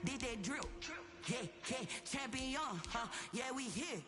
did that drill. Yeah, yeah, champion, huh? Yeah, we here.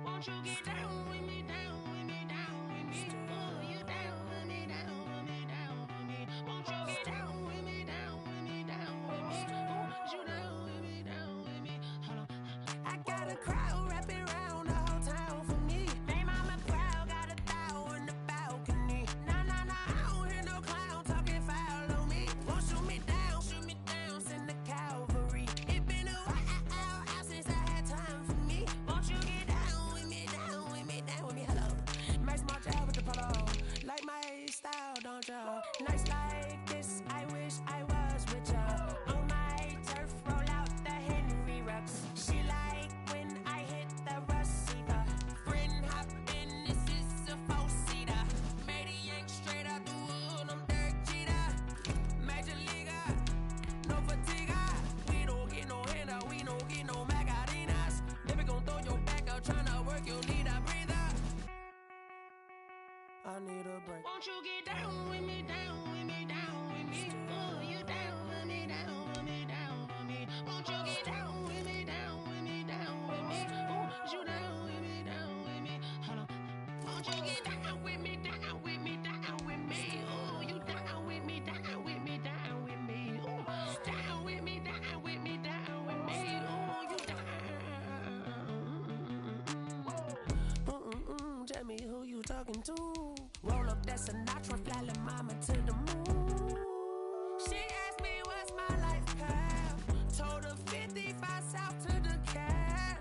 Won't you get down with me, down with me, down with me? Oh, you down with me, down with me, down with me. Won't you get down with me, down with me, down with me? Oh, you down with me, down with me? Hold on. I got a crowd wrapping around the whole town for me. They mama proud, got a thou in the balcony. Nah, nah, nah, I don't hear no clown talking foul on me. Won't shoot me down, send the cavalry. It been a while since I had time for me. Won't you get down with me, down with me, down with me? Hello. Nice march out with the polo. Like my style, don't ya? Nights like this, I wish I was with ya. On my turf, roll out the Henry Rux. She like when I hit the receiver. Friend hop in, this is a four-seater. Made a yank straight out the wood, I'm Derek Jeter. Major leaguer, no fatigue. We don't get no handout, we don't get no Macarinas. Never gon' throw your back out, tryna work, you need a breather. I need a break. Won't you get down with me, down with me, down with me? Oh, you down with me, down with me, down with me? Won't you get down with me, down with me, down with me? Oh, you down with me, down with me? Hold on. Won't you get down with me, down with me, down with me? Oh, you down with me, down with me, down with me? Oh, down with me, down with me, down with me? Oh, you down. Tell me who you talking to. Roll up that Sinatra, fly la mama to the moon. She asked me what's my life path. Told her 55 south to the cat.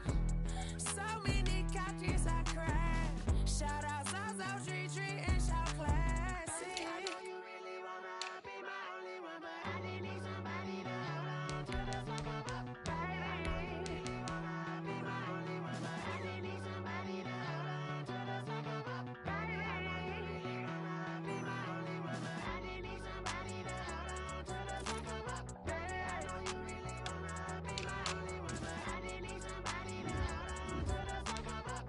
So many couches I cried. Shout out Zazo, Tree, and shout classic. I know you really wanna be my only one, but I didn't need somebody to hold on to the fuck up, baby. I know you really wanna be my only one, but I didn't need somebody to hold on to the fuck up, baby. I know you really wanna be my only one, but I didn't need somebody to hold on to the fuck up, baby. I know you really wanna be my only one, but I didn't need somebody to hold on to the fuck up.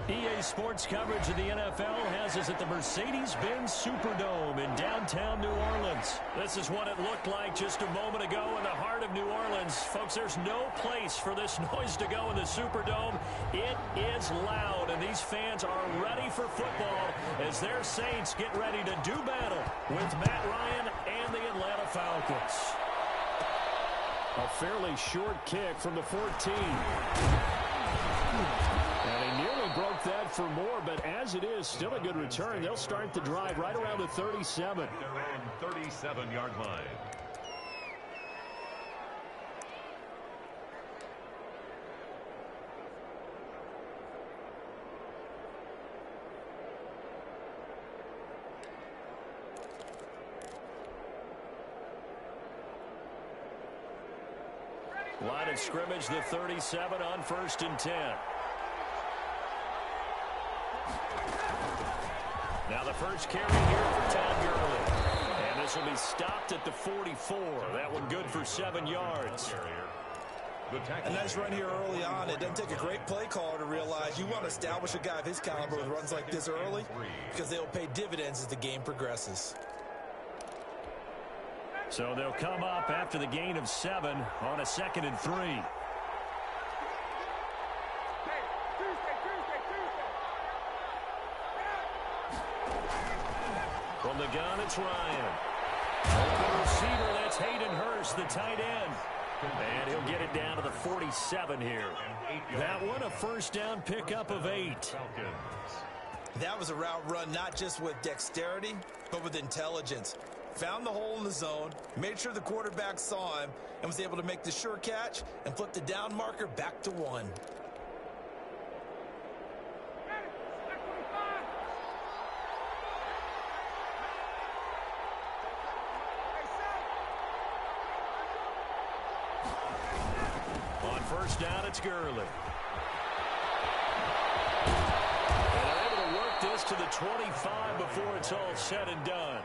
EA Sports coverage of the NFL has us at the Mercedes-Benz Superdome in downtown New Orleans. This is what it looked like just a moment ago in the heart of New Orleans. Folks, there's no place for this noise to go in the Superdome. It is loud, and these fans are ready for football as their Saints get ready to do battle with Matt Ryan and the Atlanta Falcons. A fairly short kick from the 14. And he nearly broke that for more, but as it is, still a good return. They'll start the drive right around the 37. Their own 37-yard line. Line of scrimmage, the 37 on 1st and 10. Now the first carry here for Todd Gurley. And this will be stopped at the 44. That one good for 7 yards. A nice run here early on. It doesn't take a great play caller to realize you want to establish a guy of his caliber with runs like this early because they'll pay dividends as the game progresses. So they'll come up after the gain of 7 on a 2nd and 3. From the gun, it's Ryan. Open receiver, that's Hayden Hurst, the tight end. And he'll get it down to the 47 here. That one, a first down pickup of 8. That was a route run not just with dexterity, but with intelligence. Found the hole in the zone, made sure the quarterback saw him, and was able to make the sure catch and flip the down marker back to 1. First down, it's Gurley. And they're able to work this to the 25 before it's all said and done.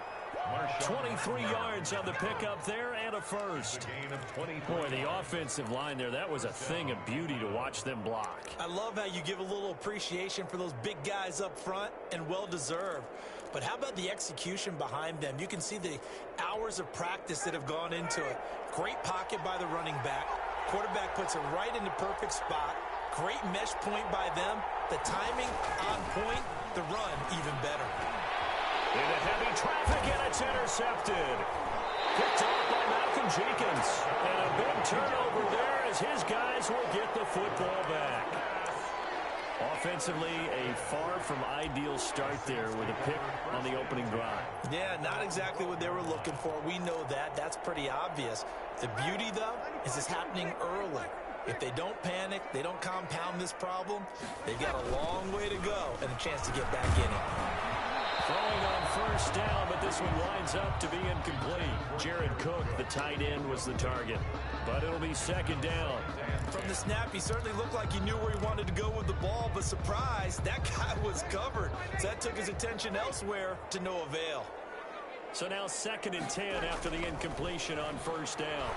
23 yards on the pickup there and a first. Boy, the offensive line there, that was a thing of beauty to watch them block. I love how you give a little appreciation for those big guys up front, and well-deserved. But how about the execution behind them? You can see the hours of practice that have gone into it. Great pocket by the running back. Quarterback puts it right in the perfect spot. Great mesh point by them. The timing on point. The run even better. Into heavy traffic, and it's intercepted. Picked off by Malcolm Jenkins. And a big turnover there as his guys will get the football back. Offensively, a far from ideal start there with a pick on the opening drive. Yeah, not exactly what they were looking for. We know that. That's pretty obvious. The beauty, though, is it's happening early. If they don't panic, they don't compound this problem, they've got a long way to go and a chance to get back in it. Throwing on first down, but this one winds up to be incomplete. Jared Cook, the tight end, was the target. But it'll be 2nd down. From the snap, he certainly looked like he knew where he wanted to go with the ball, but surprise, that guy was covered. So that took his attention elsewhere to no avail. So now 2nd and 10 after the incompletion on first down.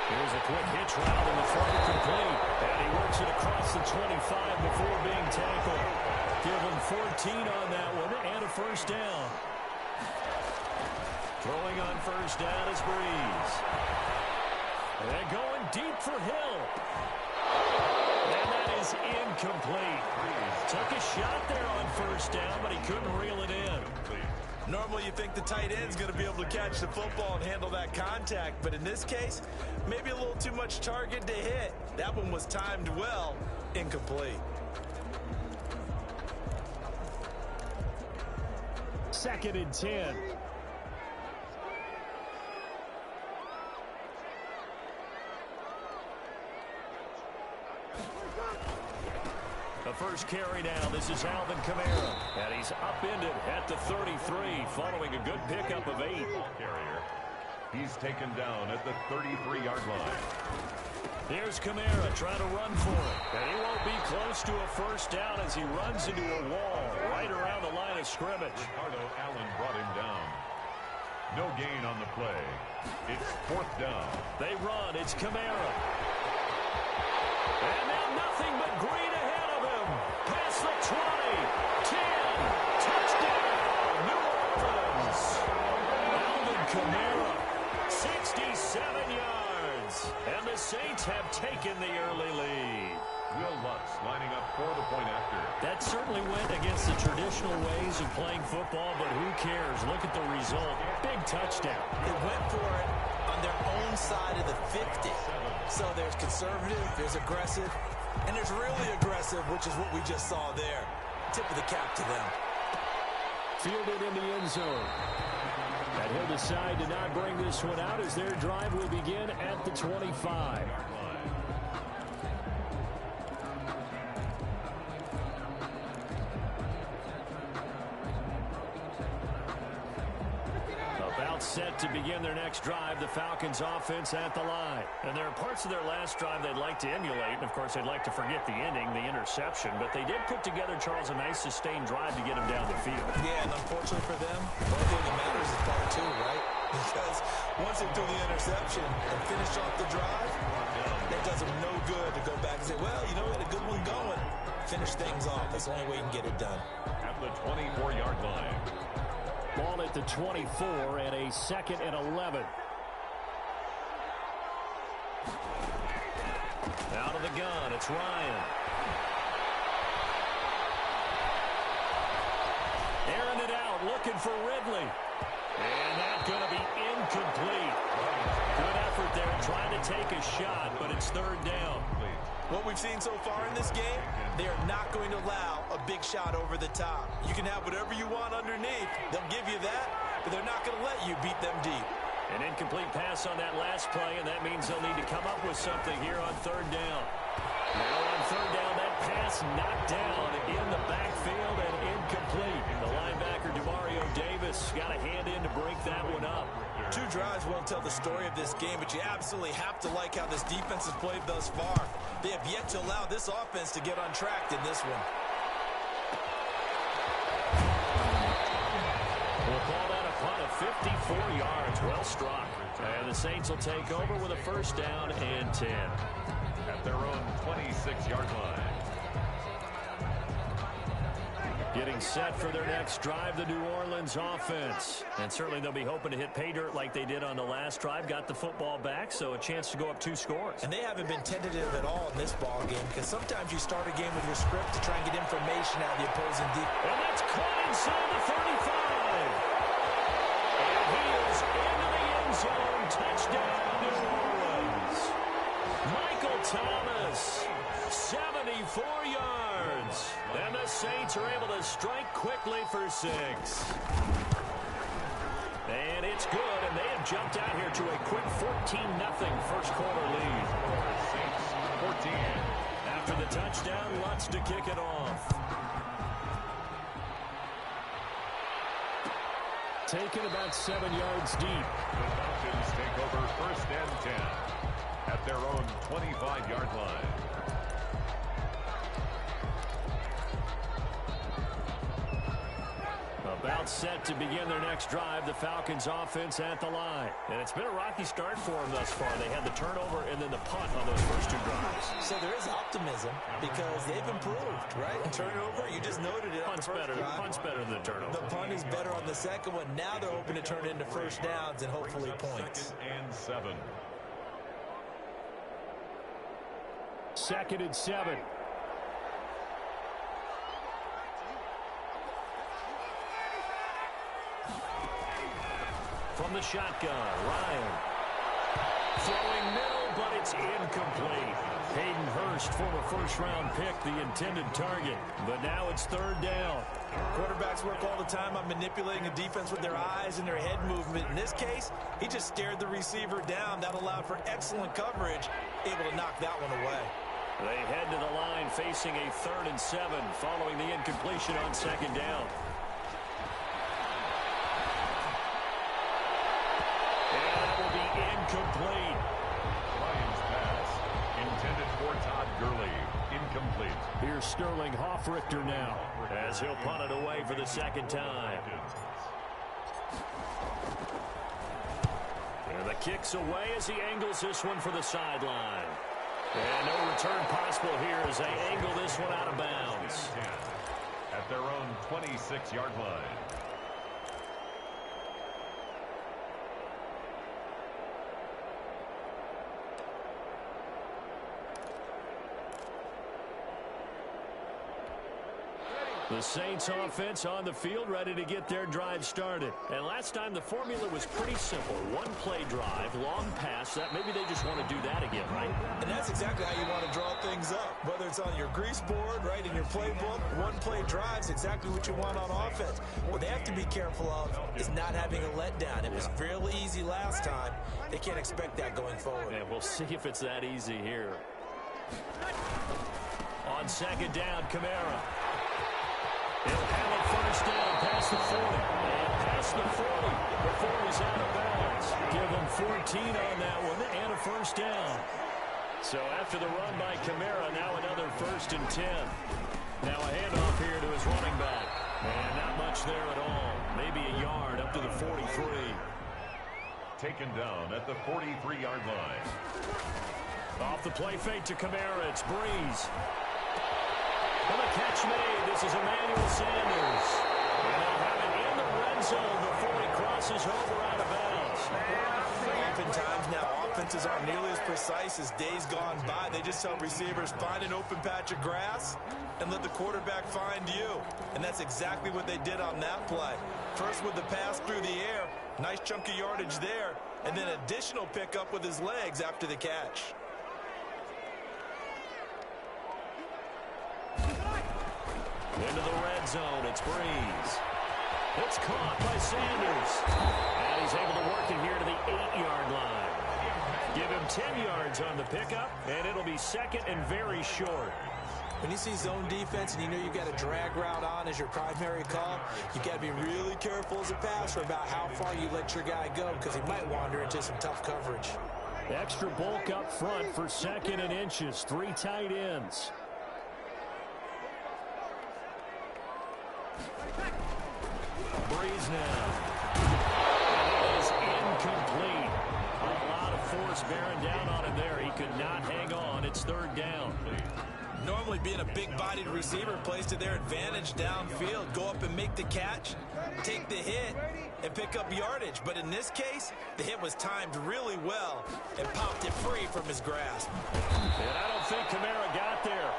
Here's a quick hitch route in the front complete. And he works it across the 25 before being tackled. Give him 14 on that one and a first down. Throwing on first down is Breeze. And going deep for Hill. And that is incomplete. Took a shot there on first down, but he couldn't reel it in. Normally you think the tight end's going to be able to catch the football and handle that contact, but in this case, maybe a little too much target to hit. That one was timed well, incomplete. 2nd and 10. The first carry now. This is Alvin Kamara. And he's upended at the 33 following a good pickup of 8. Carrier. He's taken down at the 33-yard line. Here's Kamara trying to run for it. And he won't be close to a first down as he runs into a wall right around the line of scrimmage. Ricardo Allen brought him down. No gain on the play. It's 4th down. They run. It's Kamara. And now nothing but green ahead of him. Past the 20, 10, touchdown, New Orleans. Alvin Kamara, 67 yards. And the Saints have taken the early lead. Will Lutz lining up for the point after. That certainly went against the traditional ways of playing football, but who cares? Look at the result. Big touchdown. They went for it on their own side of the 50. So there's conservative, there's aggressive, and there's really aggressive, which is what we just saw there. Tip of the cap to them. Fielded in the end zone. And he'll decide to not bring this one out as their drive will begin at the 25. About 7 set to begin their next drive. The Falcons offense at the line. And there are parts of their last drive they'd like to emulate. And, of course, they'd like to forget the ending, the interception. But they did put together, Charles, a nice sustained drive to get them down the field. Yeah, and unfortunately for them, the only thing that matters is part two, right? Because once they do the interception and finish off the drive, that does them no good to go back and say, well, you know, we had a good one going. Finish things off. That's the only way you can get it done. At the 24-yard line. Ball at the 24 and a 2nd and 11. Out of the gun, it's Ryan. Airing it out, looking for Ridley. And that's going to be incomplete. Good effort there, trying to take a shot, but it's 3rd down. What we've seen so far in this game, they are not going to allow a big shot over the top. You can have whatever you want underneath. They'll give you that, but they're not going to let you beat them deep. An incomplete pass on that last play, and that means they'll need to come up with something here on 3rd down. Now on 3rd down, that pass knocked down in the backfield and incomplete. The linebacker, Demario Davis, got a hand in to break that one up. 2 drives won't tell the story of this game, but you absolutely have to like how this defense has played thus far. They have yet to allow this offense to get untracked in this one. We'll call that a punt of 54 yards. Well struck. And the Saints will take over with a 1st down and 10. At their own 26-yard line. Getting set for their next drive, the New Orleans offense. And certainly they'll be hoping to hit pay dirt like they did on the last drive. Got the football back, so a chance to go up 2 scores. And they haven't been tentative at all in this ball game, because sometimes you start a game with your script to try and get information out of the opposing defense. And that's caught inside the 35. And he is into the end zone. Touchdown, New Orleans. Michael Thomas, 74 yards. And the Saints are able to strike quickly for 6. And it's good, and they have jumped out here to a quick 14-0 first quarter lead. Saints 14. After the touchdown, Lutz to kick it off. Taken about 7 yards deep. The Falcons take over 1st and 10 at their own 25-yard line. About set to begin their next drive, the Falcons offense at the line. And it's been a rocky start for them thus far. They had the turnover and then the punt on those first 2 drives. So there is optimism because they've improved, right? Turnover, you just noted it on the first drive. Punt's better than the turnover. The punt is better on the second one. Now they're hoping to turn it into 1st downs and hopefully points. 2nd and 7. 2nd and 7. From the shotgun, Ryan. Throwing middle, but it's incomplete. Hayden Hurst, former 1st-round pick, the intended target. But now it's 3rd down. Quarterbacks work all the time on manipulating a defense with their eyes and their head movement. In this case, he just stared the receiver down. That allowed for excellent coverage, able to knock that one away. They head to the line facing a 3rd and 7 following the incompletion on 2nd down. Incomplete. Ryan's pass intended for Todd Gurley. Incomplete. Here's Sterling Hoffrichter now as he'll punt it away for the 2nd time. And the kick's away as he angles this one for the sideline. And no return possible here as they angle this one out of bounds. At their own 26-yard line. The Saints offense on the field ready to get their drive started. And last time the formula was pretty simple. 1-play drive, long pass. That maybe they just want to do that again, right? And that's exactly how you want to draw things up. Whether it's on your grease board, right, in your playbook, 1-play drives exactly what you want on offense. What they have to be careful of is not having a letdown. It was fairly easy last time. They can't expect that going forward. And we'll see if it's that easy here. On 2nd down, Kamara. He'll have a 1st down past the 40. And past the 40 before he's out of bounds. Give him 14 on that one and a first down. So after the run by Kamara, now another 1st and 10. Now a handoff here to his running back. And not much there at all. Maybe a yard up to the 43. Taken down at the 43-yard line. Off the play fake to Kamara. It's Breeze. And the catch made. This is Emmanuel Sanders. And they'll have it in the red zone before he crosses over out of bounds. Oftentimes now, offenses aren't nearly as precise as days gone by. They just help receivers find an open patch of grass and let the quarterback find you. And that's exactly what they did on that play. First with the pass through the air, nice chunk of yardage there, and then additional pickup with his legs after the catch. Into the red zone, it's Breeze. It's caught by Sanders. And he's able to work it here to the 8-yard line. Give him 10 yards on the pickup, and it'll be 2nd and very short. When you see zone defense and you know you've got a drag route on as your primary call, you've got to be really careful as a passer about how far you let your guy go because he might wander into some tough coverage. Extra bulk up front for 2nd and inches. 3 tight ends. Breeze now. That is incomplete. A lot of force bearing down on him there. He could not hang on. It's 3rd down. Normally being a big-bodied receiver plays to their advantage downfield. Go up and make the catch, take the hit, and pick up yardage. But in this case, the hit was timed really well and popped it free from his grasp. And I don't think Kamara got there.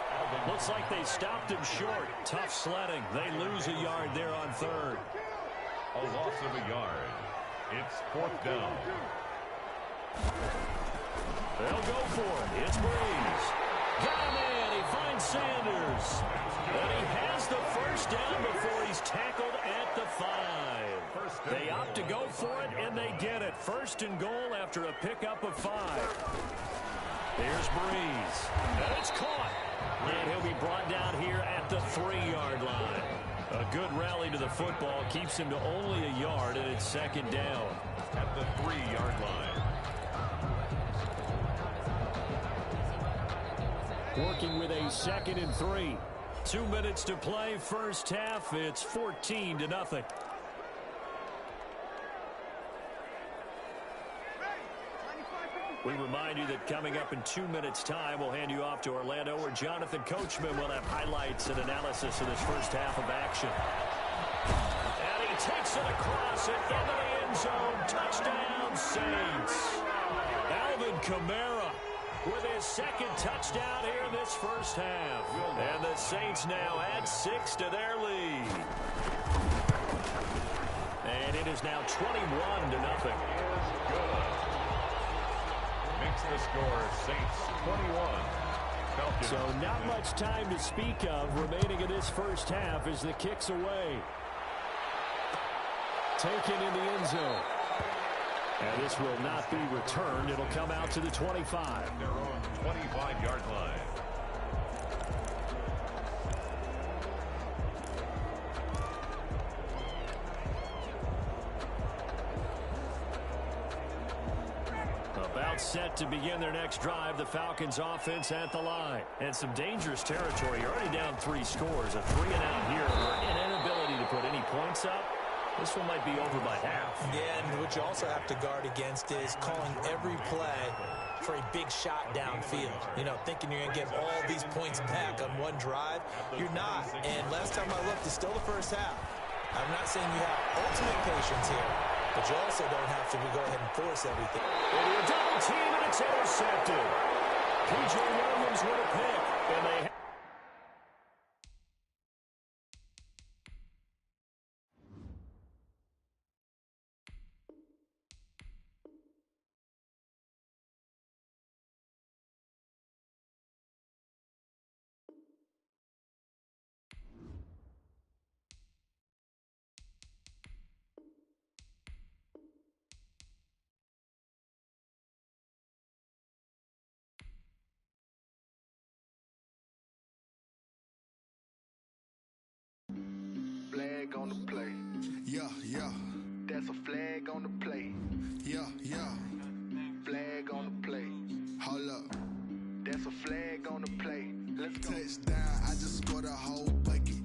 Looks like they stopped him short. Tough sledding. They lose a yard there on 3rd. A loss of a yard. It's 4th down. They'll go for it. It's Breeze. Got him in. He finds Sanders. And he has the first down before he's tackled at the 5. They opt to go for it, and they get it. 1st and goal after a pickup of 5. Here's Breeze. And it's caught. And he'll be brought down here at the 3-yard line. A good rally to the football keeps him to only a yard, and it's 2nd down. At the 3-yard line. Working with a 2nd and 3. 2 minutes to play, first half. It's 14-0. We remind you that coming up in 2 minutes' time, we'll hand you off to Orlando, where Jonathan Coachman will have highlights and analysis of this first half of action. And he takes it across and into the end zone. Touchdown, Saints. Alvin Kamara with his 2nd touchdown here in this first half. And the Saints now add 6 to their lead. And it is now 21-0. Makes the score Saints 21. Falcons. So not much time to speak of remaining in this first half as the kick's away. Taken in the end zone. And this will not be returned. It'll come out to the 25. Their own 25-yard line. About set to begin their next drive, the Falcons offense at the line. And some dangerous territory. You're already down 3 scores. A 3-and-out here or an inability to put any points up. This one might be over by half. Yeah, and what you also have to guard against is calling every play for a big shot downfield. You know, thinking you're going to get all these points back on one drive. You're not. And last time I looked, it's still the first half. I'm not saying you have ultimate patience here, but you also don't have to go ahead and force everything. Into a double team, and it's intercepted. P.J. Williams with a pick, and they That's a flag on the play. Yeah, yeah. Flag on the play. Hold up. That's a flag on the play. Let's go. Touchdown, I just scored a whole bucket.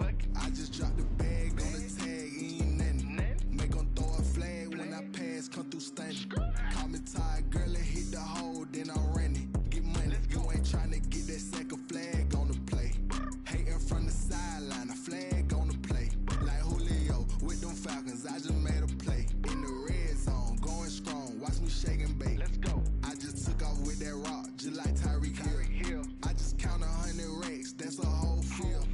I just dropped the bag on the tag, ain't nothing. Make 'em throw a flag when I pass, come through stunning. Call me tired, girl, and hit the hole, then I ran it. Get money, you ain't tryna get that second flag on the play. Hating from the sideline, a flag on the play. Like Julio with them Falcons, I just made a play. In the red zone, going strong, watch me shake and bake. Let's go. I just took off with that rock, just like Tyreek Hill. I just count 100 racks, that's a whole field.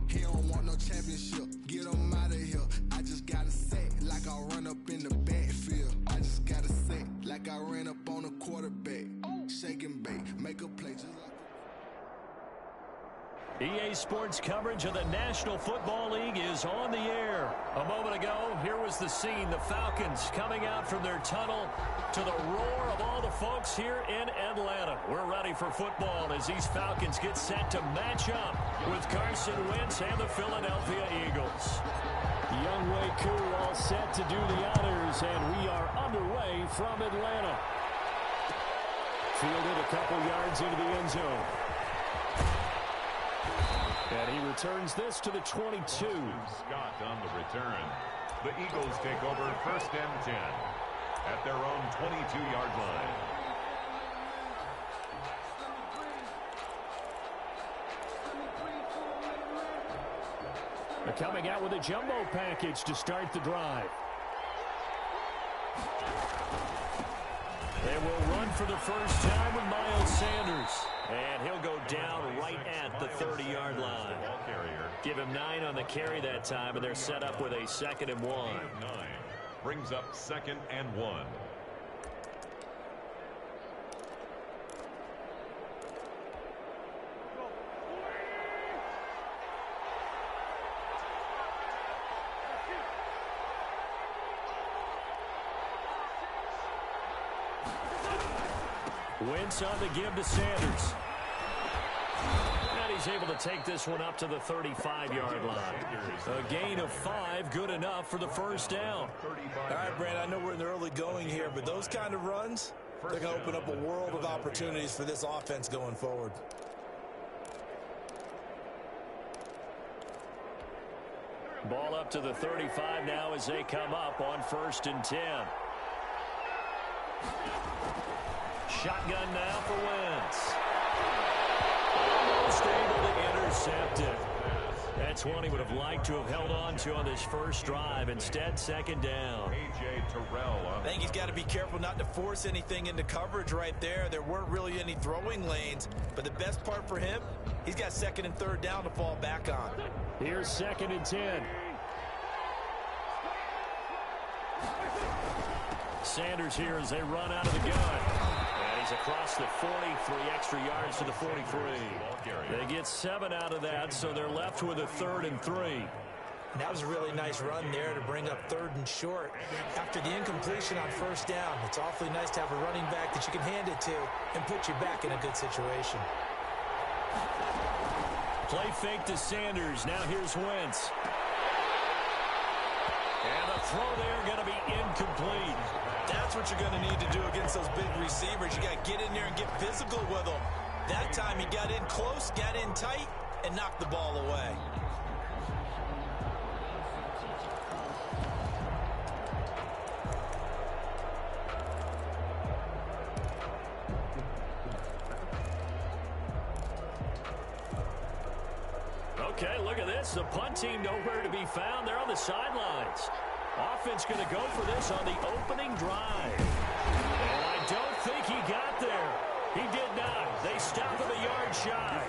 He don't want no championship, get him out of here. I just gotta set like I run up in the backfield. I just gotta set like I ran up on a quarterback. Shake and bake, make a play just like EA Sports coverage of the National Football League is on the air. A moment ago, here was the scene. The Falcons coming out from their tunnel to the roar of all the folks here in Atlanta. We're ready for football as these Falcons get set to match up with Carson Wentz and the Philadelphia Eagles. Younghoe Koo all set to do the honors, and we are underway from Atlanta. Fielded a couple yards into the end zone. And he returns this to the 22. Scott on the return. The Eagles take over 1st and 10 at their own 22-yard line. They're coming out with a jumbo package to start the drive. They will run for the first time with Miles Sanders. And he'll go down right at the 30-yard line. Give him 9 on the carry that time, and they're set up with a 2nd and 1. 9 brings up 2nd and 1. Wentz on the give to Sanders. And he's able to take this one up to the 35-yard line. A gain of 5, good enough for the first down. All right, Brad, I know we're in the early going here, but those kind of runs, they're going to open up a world of opportunities for this offense going forward. Ball up to the 35 now as they come up on 1st and 10. Shotgun now for Wentz. Almost able to intercept it. That's one he would have liked to have held on to on this first drive. Instead, 2nd down. I think he's got to be careful not to force anything into coverage right there. There weren't really any throwing lanes. But the best part for him, he's got 2nd and 3rd down to fall back on. Here's 2nd and 10. Sanders here as they run out of the gun. And he's across the 40, 3 extra yards to the 43. They get 7 out of that, so they're left with a 3rd and 3. That was a really nice run there to bring up 3rd and short. After the incompletion on 1st down, it's awfully nice to have a running back that you can hand it to and put you back in a good situation. Play fake to Sanders. Now here's Wentz. And the throw there going to be incomplete. That's what you're going to need to do against those big receivers. You got to get in there and get physical with them. That time he got in close, got in tight, and knocked the ball away. Okay, look at this. The punt team nowhere to be found. They're on the sidelines. Offense going to go for this on the opening drive. And I don't think he got there. He did not. They stopped him a yard shy.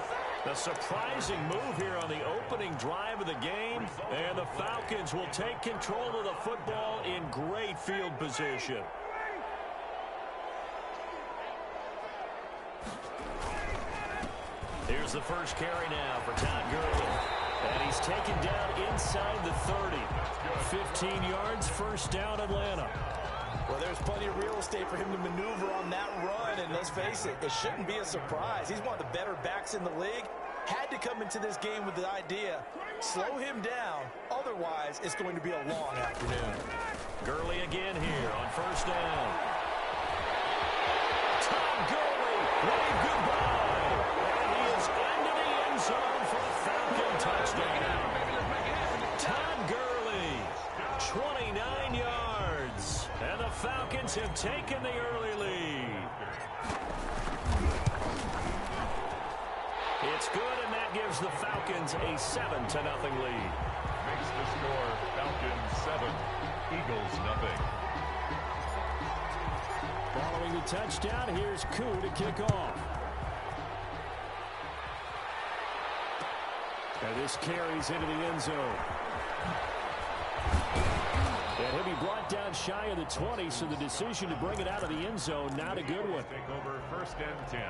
The surprising move here on the opening drive of the game. And the Falcons will take control of the football in great field position. Here's the first carry now for Todd Gurley. And he's taken down inside the 30. 15 yards, 1st down Atlanta. Well, there's plenty of real estate for him to maneuver on that run. And let's face it, it shouldn't be a surprise. He's one of the better backs in the league. Had to come into this game with the idea, slow him down. Otherwise, it's going to be a long afternoon. Gurley again here on first down. Todd Gurley, wave goodbye. And he is into the end zone for a Falcon touchdown. Todd Gurley, 29 yards. And the Falcons have taken the early lead. It's good, and that gives the Falcons a 7-0 lead. Makes the score Falcons 7, Eagles nothing. Following the touchdown, here's Koo to kick off. And this carries into the end zone. And he'll be brought down shy of the 20, so the decision to bring it out of the end zone, not a good one. Take over first and 10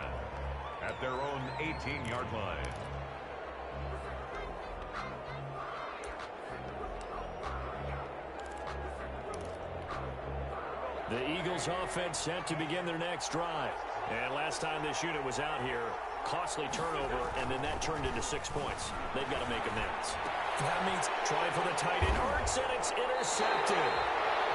at their own 18-yard line. The Eagles offense set to begin their next drive. And last time this unit was out here, costly turnover, and then that turned into 6 points. They've got to make amends. And that means trying for the tight end. Hurts, and it's intercepted.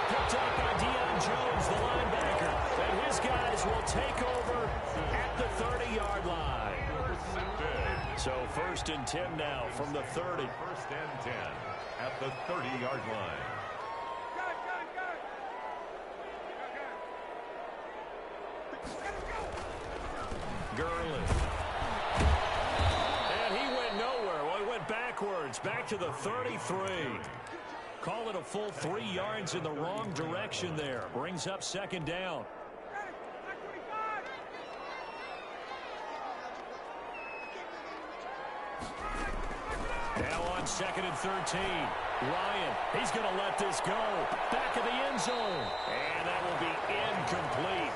Picked up by Deion Jones, the linebacker. And his guys will take over at the 30-yard line. So first and 10 now from the 30. First and 10 at the 30-yard line. Gurley. And he went nowhere. Well, he went backwards, back to the 33. Call it a full 3 yards in the wrong direction there. Brings up second down. Now on second and 13. Ryan, he's going to let this go. Back of the end zone. And that will be incomplete.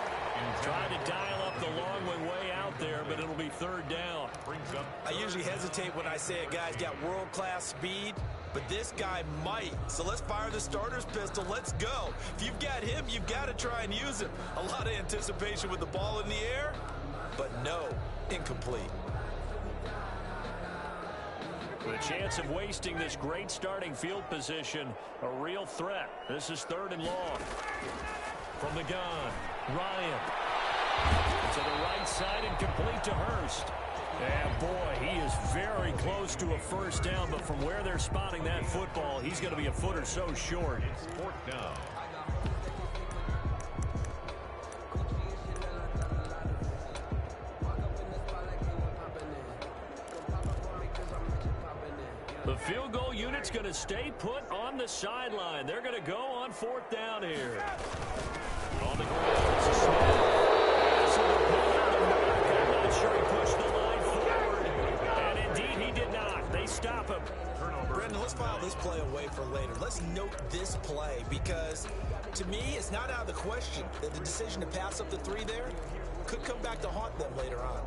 Trying to dial up the long way out there, but it'll be third down. I usually hesitate when I say a guy's got world-class speed, but this guy might. So let's fire the starter's pistol. Let's go. If you've got him, you've got to try and use him. A lot of anticipation with the ball in the air, but no, incomplete. The chance of wasting this great starting field position, a real threat. This is third and long. From the gun, Ryan. To the right side and complete to Hurst. And boy, he is very close to a first down, but from where they're spotting that football, he's going to be a foot or so short. It's fourth down. The field goal unit's going to stay put on the sideline. They're going to go on fourth down here. On the ground, it's a snap. So the pull-out of Mark. I'm not sure he pushed the line forward. And indeed, he did not. They stop him. Brendan, let's file this play away for later. Let's note this play because, to me, it's not out of the question that the decision to pass up the 3 there could come back to haunt them later on.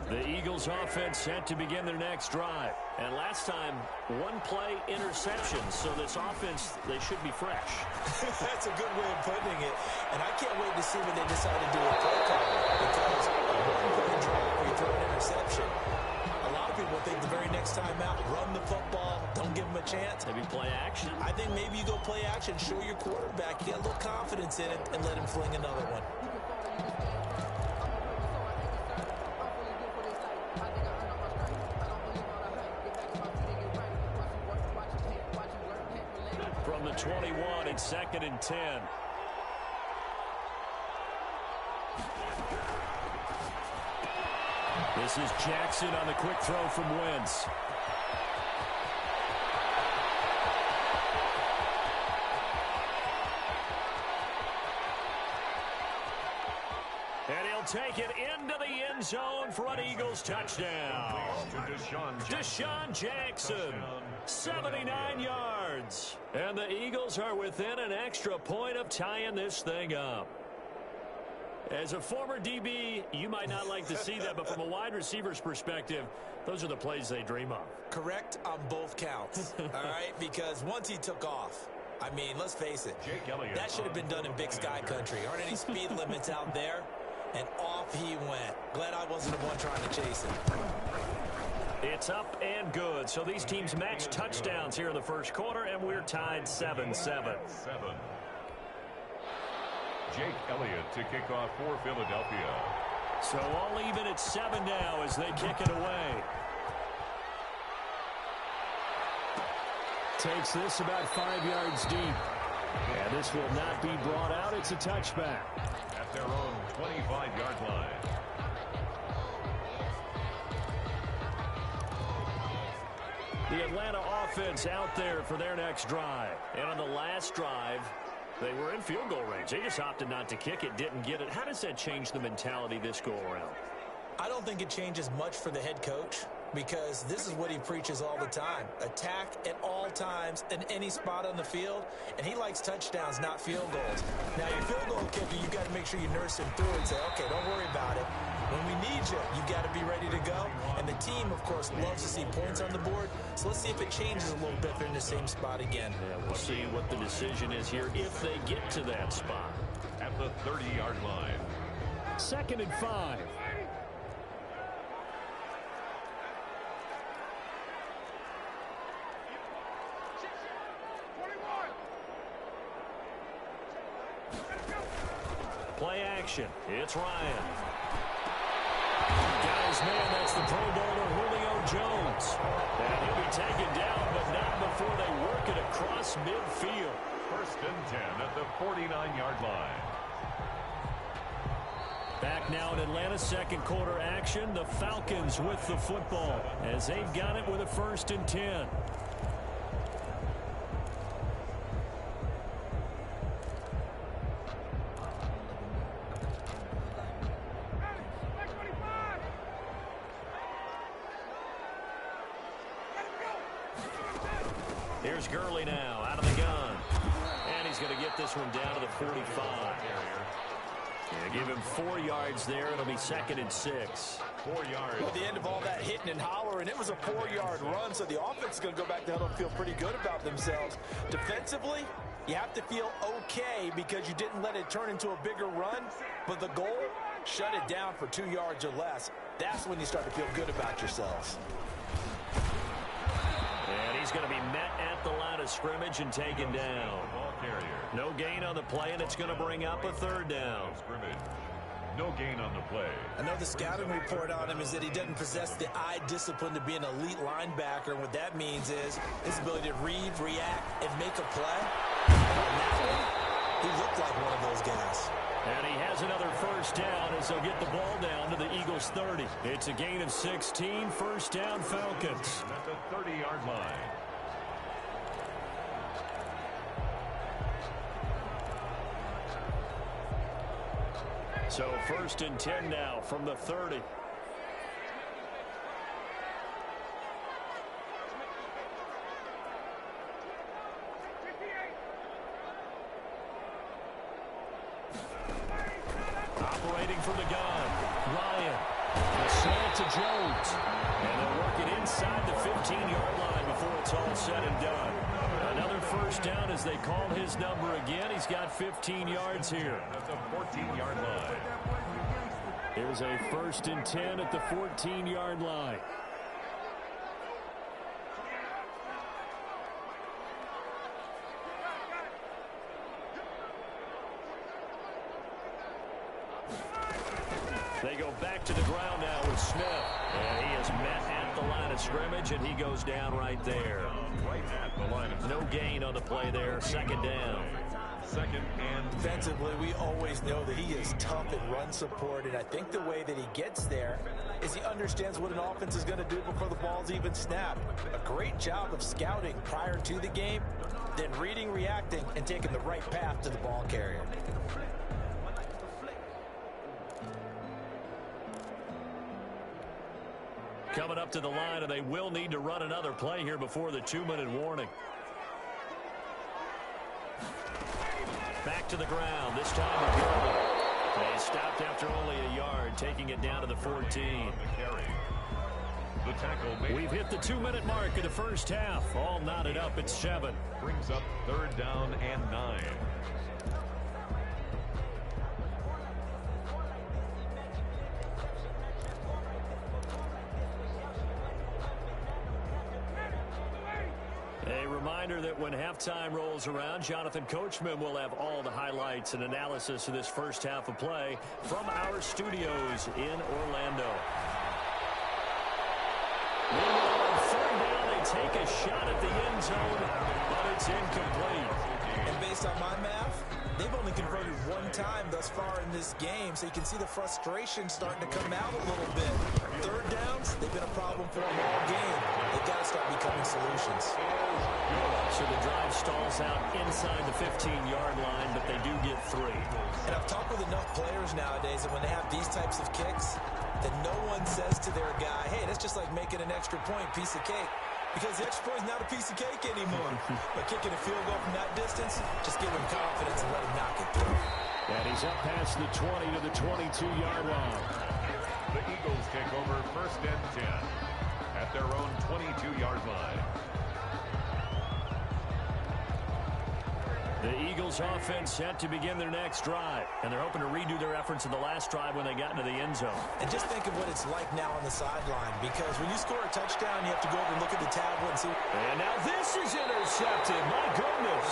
The Eagles offense set to begin their next drive. And last time, 1-play interception. So this offense, they should be fresh. That's a good way of putting it. And I can't wait to see what they decide to do with play calling. Because a 1-play drive where you throw an interception, a lot of people think the very next time out, run the football, don't give them a chance. Maybe play action. I think maybe you go play action, show your quarterback, you get a little confidence in it, and let him fling another one. From the 21, it's second and 10. This is Jackson on the quick throw from Wentz. And he'll take it into the end zone for an Eagles touchdown. Deshaun Jackson, 79 yards. And the Eagles are within an extra point of tying this thing up. As a former DB, you might not like to see that, but from a wide receiver's perspective, those are the plays they dream of. Correct on both counts, all right? Because once he took off, I mean, let's face it, that should have been done in Big Sky Country. Aren't any speed limits out there? And off he went. Glad I wasn't the one trying to chase him. It's up and good. So these teams match touchdowns here in the first quarter, and we're tied 7-7. Jake Elliott to kick off for Philadelphia. So all even at 7 now as they kick it away. Takes this about 5 yards deep. And this will not be brought out. It's a touchback. At their own 25-yard line. The Atlanta offense out there for their next drive. And on the last drive, they were in field goal range. They just opted not to kick it, didn't get it. How does that change the mentality this go around? I don't think it changes much for the head coach, because this is what he preaches all the time. Attack at all times in any spot on the field, and he likes touchdowns, not field goals. Now, your field goal kicker, you got to make sure you nurse him through and say, okay, don't worry about it. When we need you, you got to be ready to go. And the team, of course, loves to see points on the board. So let's see if it changes a little bit if they're in the same spot again. Yeah, we'll see what the decision is here if they get to that spot. At the 30-yard line. 2nd and 5. Play action. It's Ryan. Got his man. That's the Pro Bowler Julio Jones. And he'll be taken down, but not before they work it across midfield. 1st and 10 at the 49-yard line. Back now in Atlanta, second quarter action. The Falcons with the football as they've got it with a 1st and 10. Here's Gurley now out of the gun. And he's going to get this one down to the 45. Yeah, give him 4 yards there. It'll be 2nd and 6. 4 yards. Well, at the end of all that hitting and hollering, it was a 4-yard run, so the offense is going to go back to huddle and feel pretty good about themselves. Defensively, you have to feel okay because you didn't let it turn into a bigger run, but the goal, shut it down for 2 yards or less. That's when you start to feel good about yourselves. And he's going to be met at the line of scrimmage and taken down. No gain on the play, and it's going to bring up a 3rd down. No gain on the play. I know the scouting report on him is that he doesn't possess the eye discipline to be an elite linebacker, and what that means is his ability to read, react, and make a play. On that one, he looked like one of those guys. And he has another 1st down as they'll get the ball down to the Eagles' 30. It's a gain of 16, 1st down Falcons. At the 30-yard line. So 1st and 10 now from the 30. Operating from the gun, Ryan. The slant to Jones. And they'll work it inside the 15-yard line before it's all said and done. Another 1st down as they call his number again. He's got 15 yards here. At the 14-yard line. Here's a 1st and 10 at the 14-yard line. They go back to the ground now with Smith. And he is met at the line of scrimmage, and he goes down right there. Right at the line of No gain on the play there. 2nd down. 2nd and 10. Defensively, we always know that he is tough in run support, and I think the way that he gets there is he understands what an offense is going to do before the ball's even snapped. A great job of scouting prior to the game, then reading, reacting, and taking the right path to the ball carrier. Coming up to the line, and they will need to run another play here before the 2-minute warning. Back to the ground, this time to Gurley. They stopped after only a yard, taking it down to the 14. The tackle made. We've hit the 2-minute mark of the first half. All knotted up at 7. Brings up 3rd down and 9. reminder that when halftime rolls around, Jonathan Coachman will have all the highlights and analysis of this first half of play from our studios in Orlando. Meanwhile, on third down, they take a shot at the end zone, but it's incomplete. And based on my math, they've only converted one time thus far in this game, so you can see the frustration starting to come out a little bit. Third downs, they've been a problem for them all game. They've got to start becoming solutions. So the drive stalls out inside the 15-yard line, but they do get 3. And I've talked with enough players nowadays that when they have these types of kicks, that no one says to their guy, hey, that's just like making an extra point, piece of cake. Because the extra point is not a piece of cake anymore. But kicking a field goal from that distance, just give him confidence and let him knock it through. And he's up past the 20 to the 22-yard line. The Eagles take over first and 10 at their own 22-yard line. The Eagles offense set to begin their next drive, and they're hoping to redo their efforts in the last drive when they got into the end zone. And just think of what it's like now on the sideline, because when you score a touchdown, you have to go over and look at the tablet and see. And now this is intercepted. My goodness.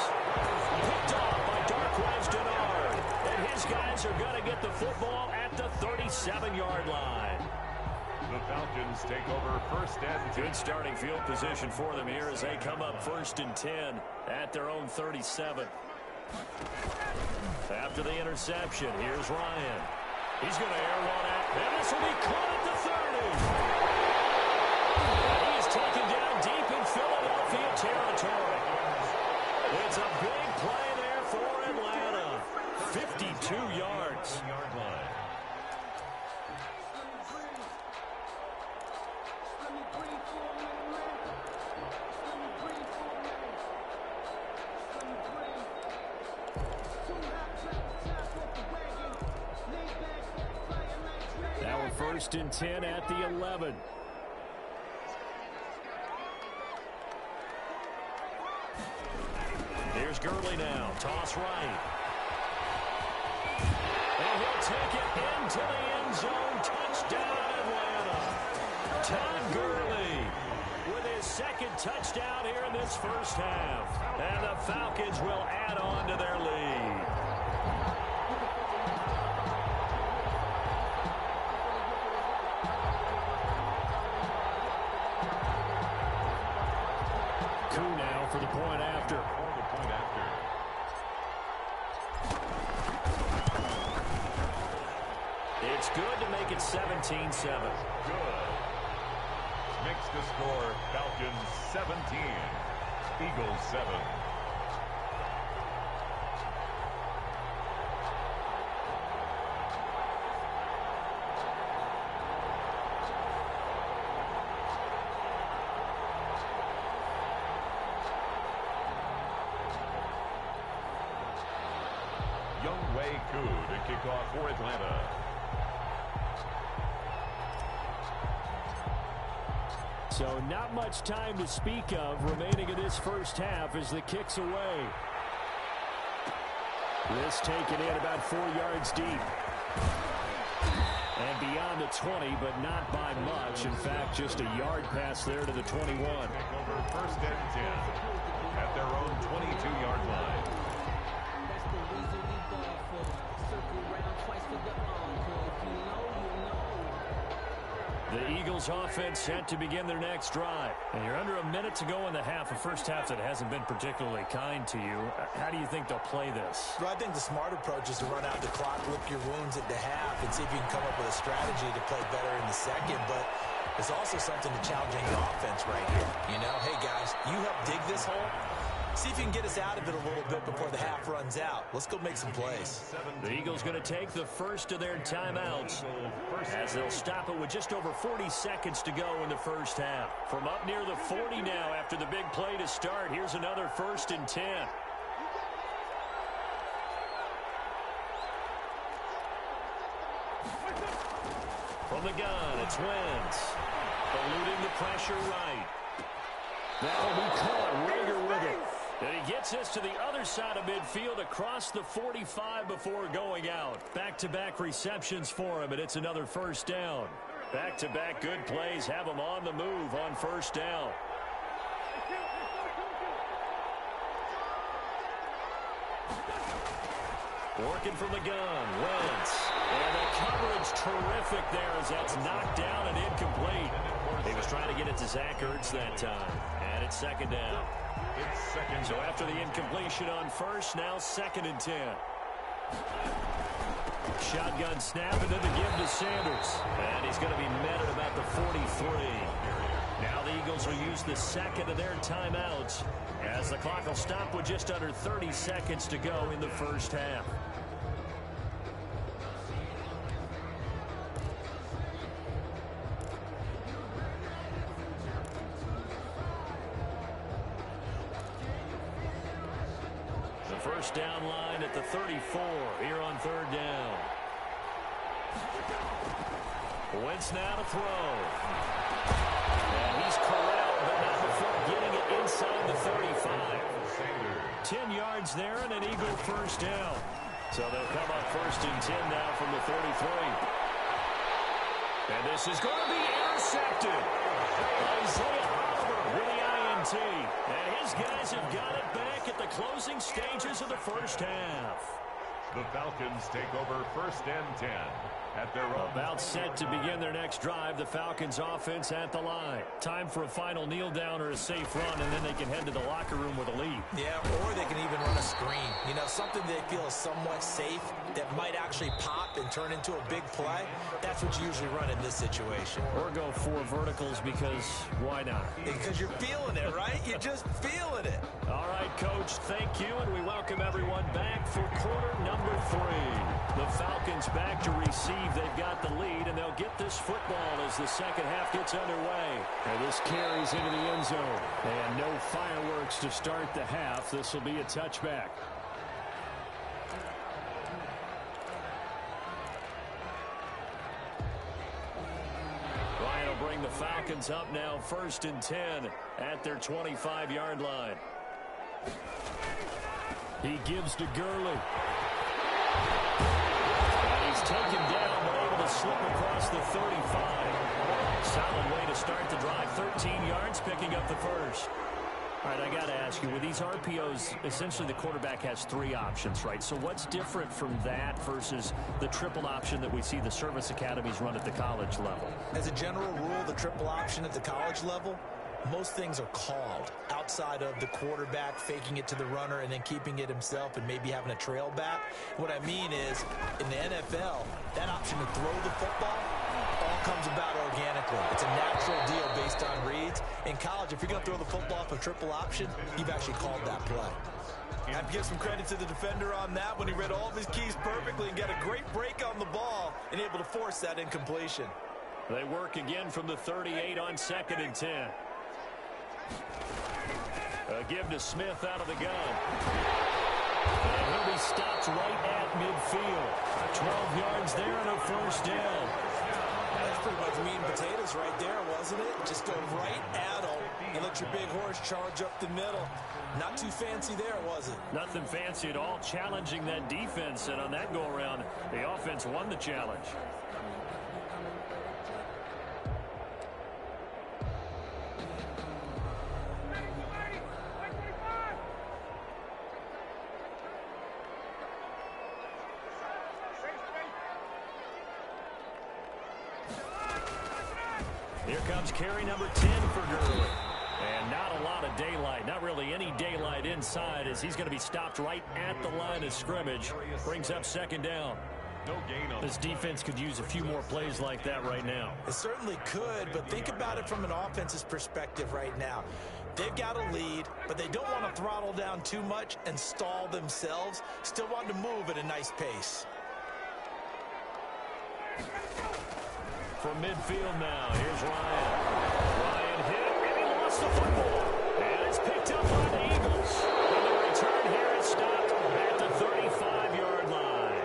Picked off by Darquez Denard. And his guys are going to get the football at the 37-yard line. The Falcons take over first and 10. Good starting field position for them here as they come up first and 10 at their own 37. After the interception, here's Ryan. He's going to air one out, and this will be caught at the 30. And he is taken down deep in Philadelphia territory. It's a big play there for Atlanta. 52 yards. First and 10 at the 11. Here's Gurley now. Toss right. And he'll take it into the end zone. Touchdown, Atlanta. Todd Gurley with his second touchdown here in this first half. And the Falcons will add on to their lead. For the point after. It's good to make it 17-7. Good. Makes the score Falcons 17, Eagles 7. To kick off for Atlanta. So not much time to speak of remaining in this first half as the kick's away. This taken in about 4 yards deep. And beyond the 20, but not by much. In fact, just a yard pass there to the 21. Take over first and 10 at their own 22-yard line. The Eagles offense set to begin their next drive. And you're under a minute to go in the half, a first half that hasn't been particularly kind to you. How do you think they'll play this? Well, I think the smart approach is to run out the clock, lick your wounds at the half, and see if you can come up with a strategy to play better in the second. But there's also something to challenging the offense right here. You know, hey, guys, you help dig this hole. See if you can get us out of it a little bit before the half runs out. Let's go make some plays. The Eagles going to take the first of their timeouts as they'll stop it with just over 40 seconds to go in the first half. From up near the 40 now after the big play to start, here's another first and 10. From the gun, it's Wentz. Eluding the pressure right. That'll be caught. Rager with it. And he gets us to the other side of midfield across the 45 before going out. Back-to-back receptions for him, and it's another first down. Back-to-back good plays have him on the move on first down. Working from the gun, Wentz. And the coverage terrific there as that's knocked down and incomplete. He was trying to get it to Zach Ertz that time. And it's second down. So after the incompletion on first, now 2nd and 10. Shotgun snap and then the give to Sanders. And he's going to be met at about the 43. Now the Eagles will use the second of their timeouts as the clock will stop with just under 30 seconds to go in the first half. The first down line at the 34 here on 3rd down. Wentz now to throw. And he's corralled, but not before getting it inside the 35. 10 yards there and an Eagle first down. So they'll come up 1st and 10 now from the 33. And this is going to be intercepted. Isaiah Oliver with the INT. And his guys have got it back at the closing stages of the first half. The Falcons take over 1st and 10. At their own. About set to begin their next drive, the Falcons offense at the line. Time for a final kneel down or a safe run, and then they can head to the locker room with a lead. Yeah, or they can even run a screen. You know, something they feel is somewhat safe that might actually pop and turn into a big play. That's what you usually run in this situation. Or go 4 verticals because why not? Because you're feeling it, right? You're just feeling it. All right, Coach, thank you, and we welcome everyone back for quarter number 3. The Falcons back to receive. They've got the lead, and they'll get this football as the second half gets underway. And this carries into the end zone. And no fireworks to start the half. This will be a touchback. Ryan will bring the Falcons up now 1st and 10 at their 25-yard line. He gives to Gurley. He's taken down, but able to slip across the 35. Solid way to start the drive. 13 yards, picking up the first. All right, I got to ask you, with these RPOs, essentially the quarterback has 3 options, right? So what's different from that versus the triple option that we see the service academies run at the college level? As a general rule, the triple option at the college level, most things are called outside of the quarterback faking it to the runner and then keeping it himself and maybe having a trail back. What I mean is, in the NFL, that option to throw the football all comes about organically. It's a natural deal based on reads. In college, if you're going to throw the football off a triple option, you've actually called that play. I have to give some credit to the defender on that when he read all of his keys perfectly and got a great break on the ball and able to force that incompletion. They work again from the 38 on 2nd and 10. A give to Smith out of the gun. And he'll be stopped right at midfield. 12 yards there and a first down. That's pretty much meat and potatoes right there, wasn't it? Just go right at them and let your big horse charge up the middle. Not too fancy there, was it? Nothing fancy at all. Challenging that defense, and on that go-around, the offense won the challenge. Here comes carry number 10 for Gurley. And not a lot of daylight, not really any daylight inside as he's going to be stopped right at the line of scrimmage. Brings up 2nd down. No gain on this defense could use a few more plays like that right now. It certainly could, but think about it from an offense's perspective right now. They've got a lead, but they don't want to throttle down too much and stall themselves. Still want to move at a nice pace. From midfield now, here's Ryan. Ryan hit, and he lost the football. And it's picked up by the Eagles. And the return here is stopped at the 35-yard line.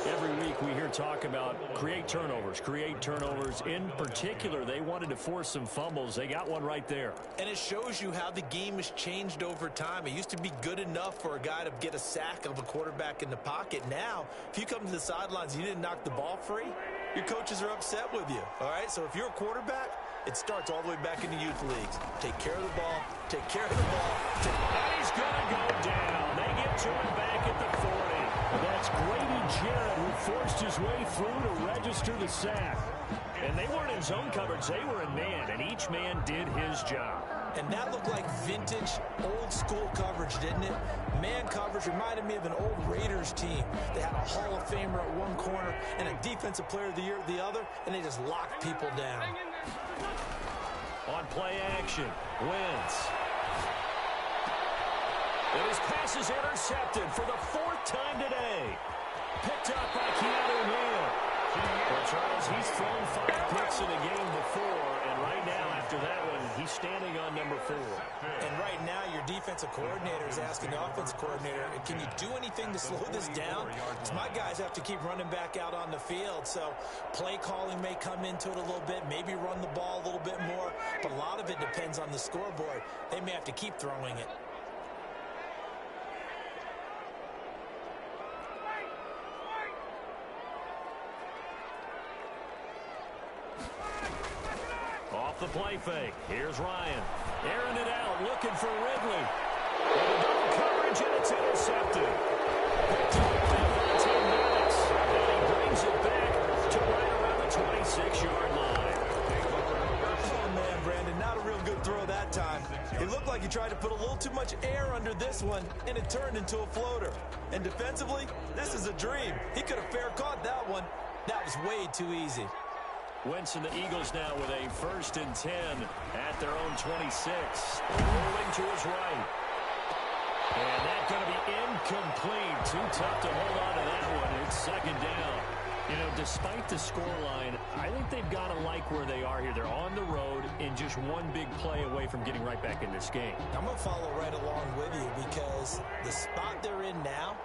Every week we hear talk about create turnovers. In particular, they wanted to force some fumbles. They got one right there. And it shows you how the game has changed over time. It used to be good enough for a guy to get a sack of a quarterback in the pocket. Now, if you come to the sidelines and you didn't knock the ball free, your coaches are upset with you, all right? So if you're a quarterback, it starts all the way back in the youth leagues. Take care of the ball. Take care of the ball. And he's going to go down. They get to him back at the 40. The It's Grady Jarrett who forced his way through to register the sack. And they weren't in zone coverage. They were in man, and each man did his job. And that looked like vintage, old-school coverage, didn't it? Man coverage reminded me of an old Raiders team. They had a Hall of Famer at one corner and a Defensive Player of the Year at the other, and they just locked people down. On play action, Wentz. And his pass is intercepted for the 4th time today. Picked up by Keanu Neal. Well, Charles, he's thrown 5 picks in a game before, and right now, after that one, he's standing on number 4. And right now, your defensive coordinator is asking the offensive coordinator, can you do anything to slow this down? Because my guys have to keep running back out on the field, so play calling may come into it a little bit, maybe run the ball a little bit more, but a lot of it depends on the scoreboard. They may have to keep throwing it. Off the play fake. Here's Ryan. Airing it out, looking for Ridley. And double coverage, and it's intercepted. Picked up by 14 minutes. And he brings it back to right around the 26-yard line. Oh, man, Brandon, not a real good throw that time. It looked like he tried to put a little too much air under this one, and it turned into a floater. And defensively, this is a dream. He could have fair caught that one. That was way too easy. Wentz and the Eagles now with a 1st and 10 at their own 26. Rolling to his right. And that's going to be incomplete. Too tough to hold on to that one. It's 2nd down. You know, despite the scoreline, I think they've got to like where they are here. They're on the road and just one big play away from getting right back in this game. I'm going to follow right along with you because the spot they're in now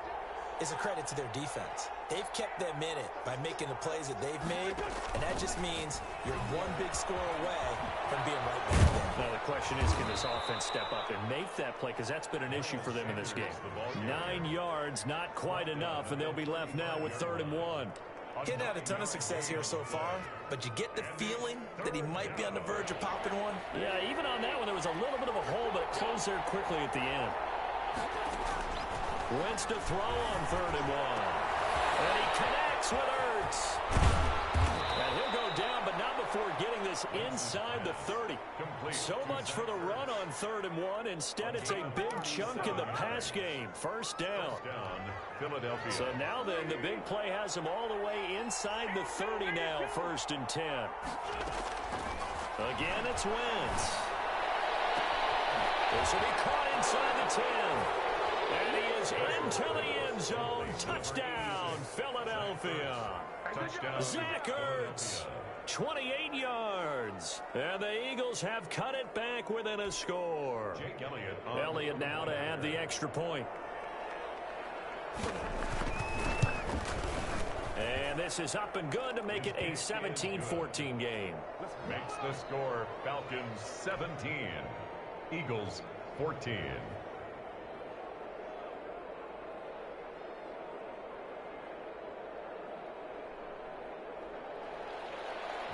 is a credit to their defense. They've kept them in it by making the plays that they've made, and that just means you're one big score away from being right back there. Now the question is, can this offense step up and make that play? Because that's been an issue for them in this game. 9 yards, not quite enough, and they'll be left now with 3rd and 1. Getting had a ton of success here so far, but you get the feeling that he might be on the verge of popping one. Yeah, even on that one, there was a little bit of a hole, but it closed there quickly at the end. Wentz to throw on 3rd and 1. And he connects with Ertz. And he'll go down, but not before getting this inside the 30. So much for the run on 3rd and 1. Instead, it's a big chunk in the pass game. 1st down. Philadelphia. So now then, the big play has him all the way inside the 30 now, 1st and 10. Again, it's Wentz. This will be caught inside the 10. And he is into the end zone. Touchdown, Philadelphia. Touchdown. Zach Ertz, 28 yards. And the Eagles have cut it back within a score. Jake Elliott now to add the extra point. And this is up and good to make it a 17-14 game. Makes the score Falcons 17, Eagles 14.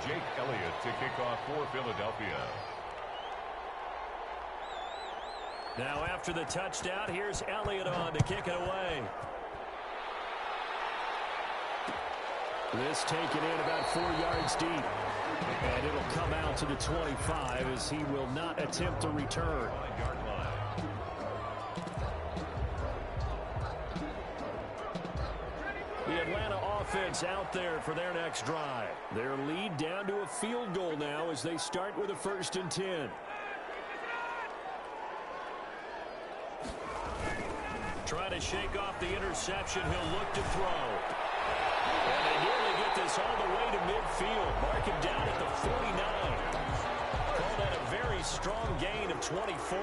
Jake Elliott to kick off for Philadelphia. Now after the touchdown, here's Elliott on to kick it away. This taken in about 4 yards deep. And it'll come out to the 25 as he will not attempt to return. The Atlanta offense out there for their next drive. Their lead down to a field goal now as they start with a 1st and 10. Trying to shake off the interception. He'll look to throw. And they nearly get this all the way to midfield. Mark him down at the 49. Call that a very strong gain of 24.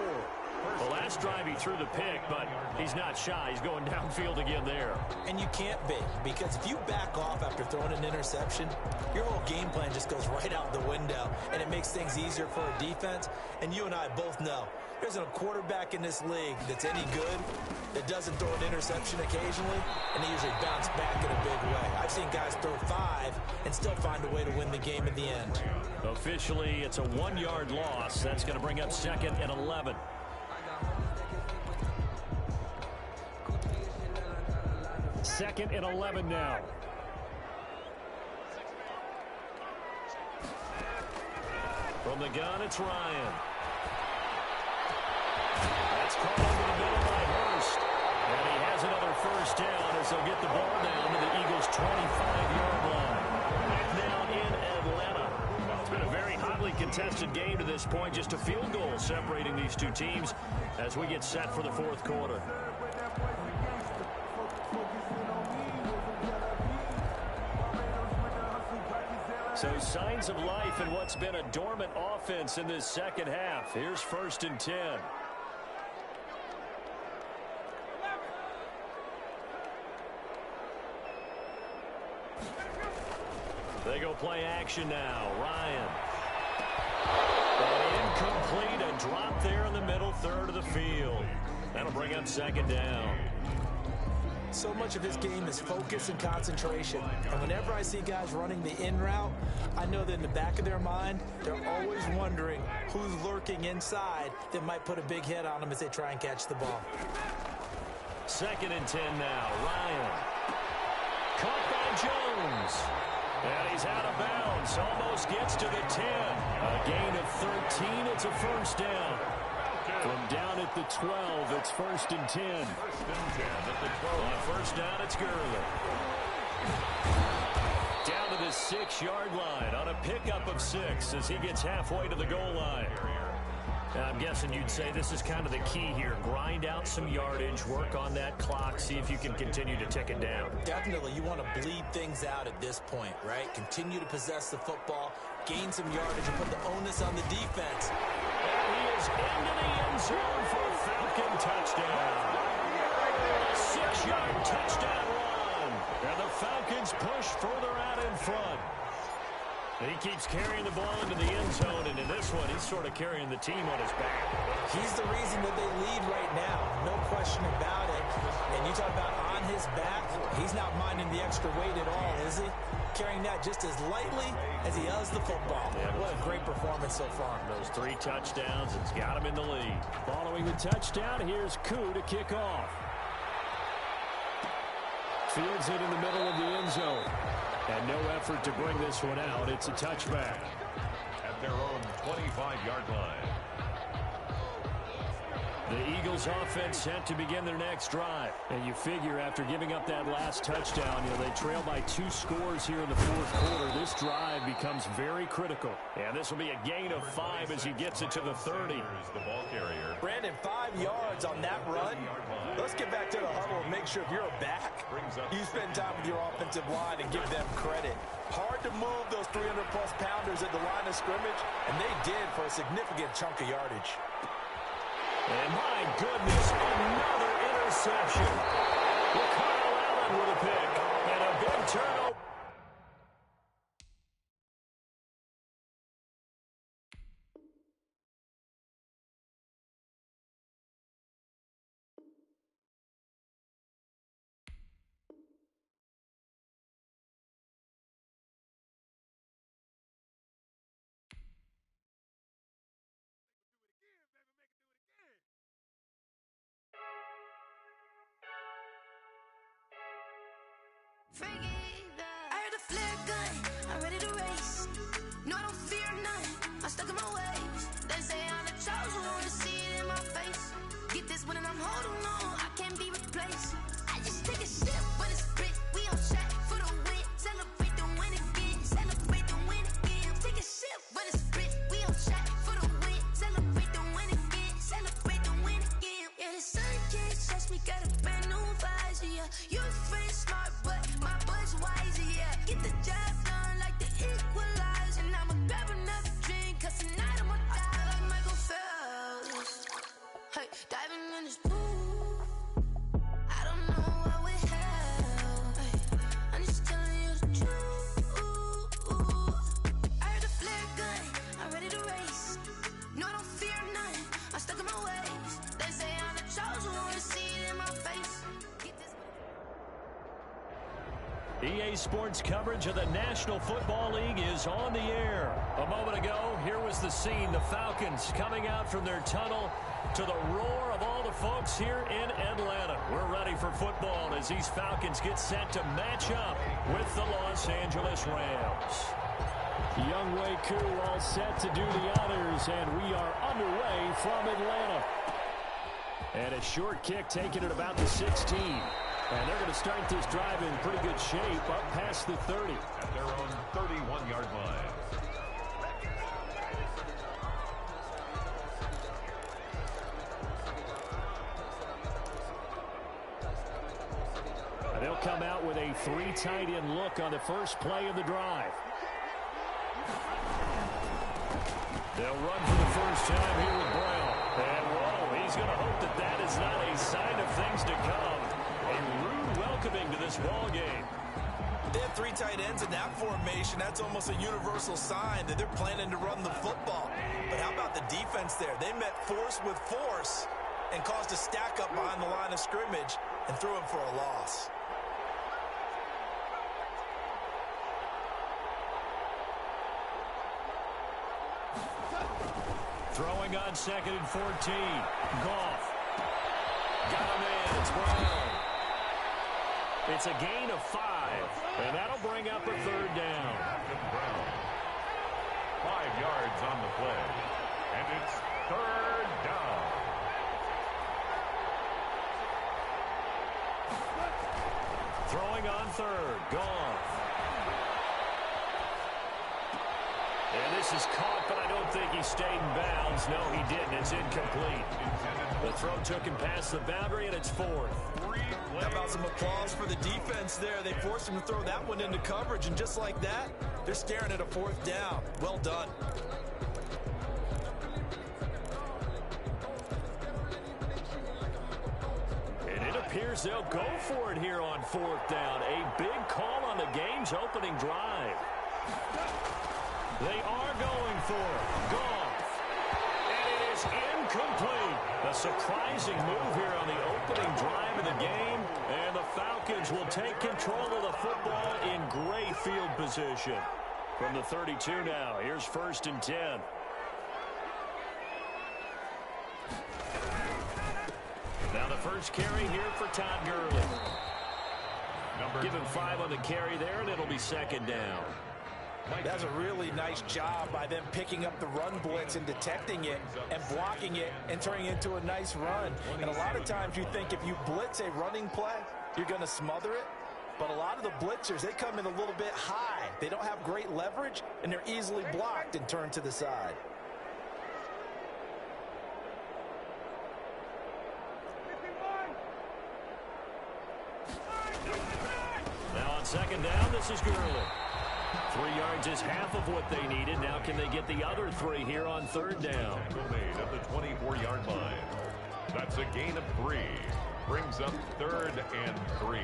The last drive he threw the pick, but he's not shy. He's going downfield again there. And you can't be, because if you back off after throwing an interception, your whole game plan just goes right out the window, and it makes things easier for a defense. And you and I both know there isn't a quarterback in this league that's any good that doesn't throw an interception occasionally, and they usually bounce back in a big way. I've seen guys throw 5 and still find a way to win the game in the end. Officially, it's a 1-yard loss. That's going to bring up 2nd and 11. 2nd and 11 now. From the gun, it's Ryan. That's caught over the middle by Hurst. And he has another first down as they'll get the ball down to the Eagles' 25-yard line. Now in Atlanta. It's been a very hotly contested game to this point. Just a field goal separating these two teams as we get set for the fourth quarter. So signs of life in what's been a dormant offense in this second half. Here's 1st and 10. They go play action now. Ryan. And incomplete. A drop there in the middle third of the field. That'll bring up 2nd down. So much of his game is focus and concentration. And whenever I see guys running the in route, I know that in the back of their mind, they're always wondering who's lurking inside that might put a big hit on them as they try and catch the ball. 2nd and 10 now. Ryan. Caught by Jones. And he's out of bounds. Almost gets to the 10. A gain of 13. It's a first down. From down at the 12, it's 1st and 10. 1st and 10 at the 12. On first down, it's Gurley. Down to the 6-yard line on a pickup of 6 as he gets halfway to the goal line. And I'm guessing you'd say this is kind of the key here. Grind out some yardage, work on that clock, see if you can continue to tick it down. Definitely, you want to bleed things out at this point, right? Continue to possess the football, gain some yardage, and put the onus on the defense. And he is into the end zone for a Falcon touchdown. 6-yard touchdown run. And the Falcons push further out in front. He keeps carrying the ball into the end zone, and in this one, he's sort of carrying the team on his back. He's the reason that they lead right now, no question about it. And you talk about on his back, he's not minding the extra weight at all, is he? Carrying that just as lightly as he does the football. Yeah, what a great performance so far. Those 3 touchdowns, it's got him in the lead. Following the touchdown, here's Koo to kick off. Fields it in the middle of the end zone. And no effort to bring this one out. It's a touchback. At their own 25-yard line. The Eagles offense set to begin their next drive. And you figure after giving up that last touchdown, they trail by 2 scores here in the fourth quarter. This drive becomes very critical. And this will be a gain of 5 as he gets it to the 30. Here's the ball carrier. Brandon, 5 yards on that run. Let's get back to the huddle and make sure if you're a back, you spend time with your offensive line and give them credit. Hard to move those 300-plus pounders at the line of scrimmage, and they did for a significant chunk of yardage. And my goodness, another interception. Kyle Allen with a pick and a big turnover. I heard a flare gun, I'm ready to race. No, I don't fear none, I'm stuck in my ways. They say I'm the chosen one, to see it in my face. Get this one and I'm holding on, I can't be replaced. I just take a sip, but it's spit, we on shot for the win. Celebrate the win again, celebrate the win again. Take a sip, but it's spit, we on shot for the win. Celebrate the win again, celebrate the win again. Yeah, the sun can't touch me, got a brand new visor, yeah. You're friend smart, but my bud's wiser, yeah. Get the job done like the equalizer. And I'ma grab another drink, cause tonight I'ma die like Michael Phelps. Hey, diving in this pool, I don't know what we have. Hey, I'm just telling you the truth. I heard a flare gun, I'm ready to race. No, I don't fear none, I'm stuck in my ways. They say I'm the chosen one, to see it in my face. EA Sports coverage of the National Football League is on the air. A moment ago, here was the scene. The Falcons coming out from their tunnel to the roar of all the folks, here in Atlanta. We're ready for football as these Falcons get set to match up with the Los Angeles Rams. Younghoe Koo all set to do the honors, and we are underway from Atlanta. And a short kick taken at about the 16. And they're going to start this drive in pretty good shape up past the 30. At their own 31-yard line. They'll come out with a 3 tight end look on the first play of the drive. They'll run for the first time here with Brown. And whoa, he's going to hope that that is not a sign of things to come. A rude welcoming to this ball game. They have 3 tight ends in that formation. That's almost a universal sign that they're planning to run the football. But how about the defense there? They met force with force and caused a stack up behind the line of scrimmage and threw him for a loss. Throwing on 2nd and 14. Goff. Got him in. It's Brown. It's a gain of 5. And that'll bring up a 3rd down. Brown. 5 yards on the play. And it's 3rd down. Throwing on 3rd. Goff. And this is caught, but I don't think he stayed in bounds. No, he didn't. It's incomplete. The throw took him past the boundary, and it's 4th. How about some applause for the defense there? They forced him to throw that one into coverage, and just like that, they're staring at a 4th down. Well done. And it appears they'll go for it here on 4th down. A big call on the game's opening drive. They are going for it. Goff. And it is incomplete. A surprising move here on the opening drive of the game. And the Falcons will take control of the football in great field position. From the 32 now, here's 1st and 10. Now the first carry here for Todd Gurley. Give him 5 on the carry there, and it'll be 2nd down. That's a really nice job by them picking up the run blitz and detecting it and blocking it and turning it into a nice run. And a lot of times you think if you blitz a running play, you're going to smother it. But a lot of the blitzers, they come in a little bit high. They don't have great leverage, and they're easily blocked and turned to the side. Now on 2nd down, this is Gurley. 3 yards is half of what they needed. Now can they get the other 3 here on 3rd down? Made at the 24-yard line. That's a gain of 3. Brings up 3rd and 3.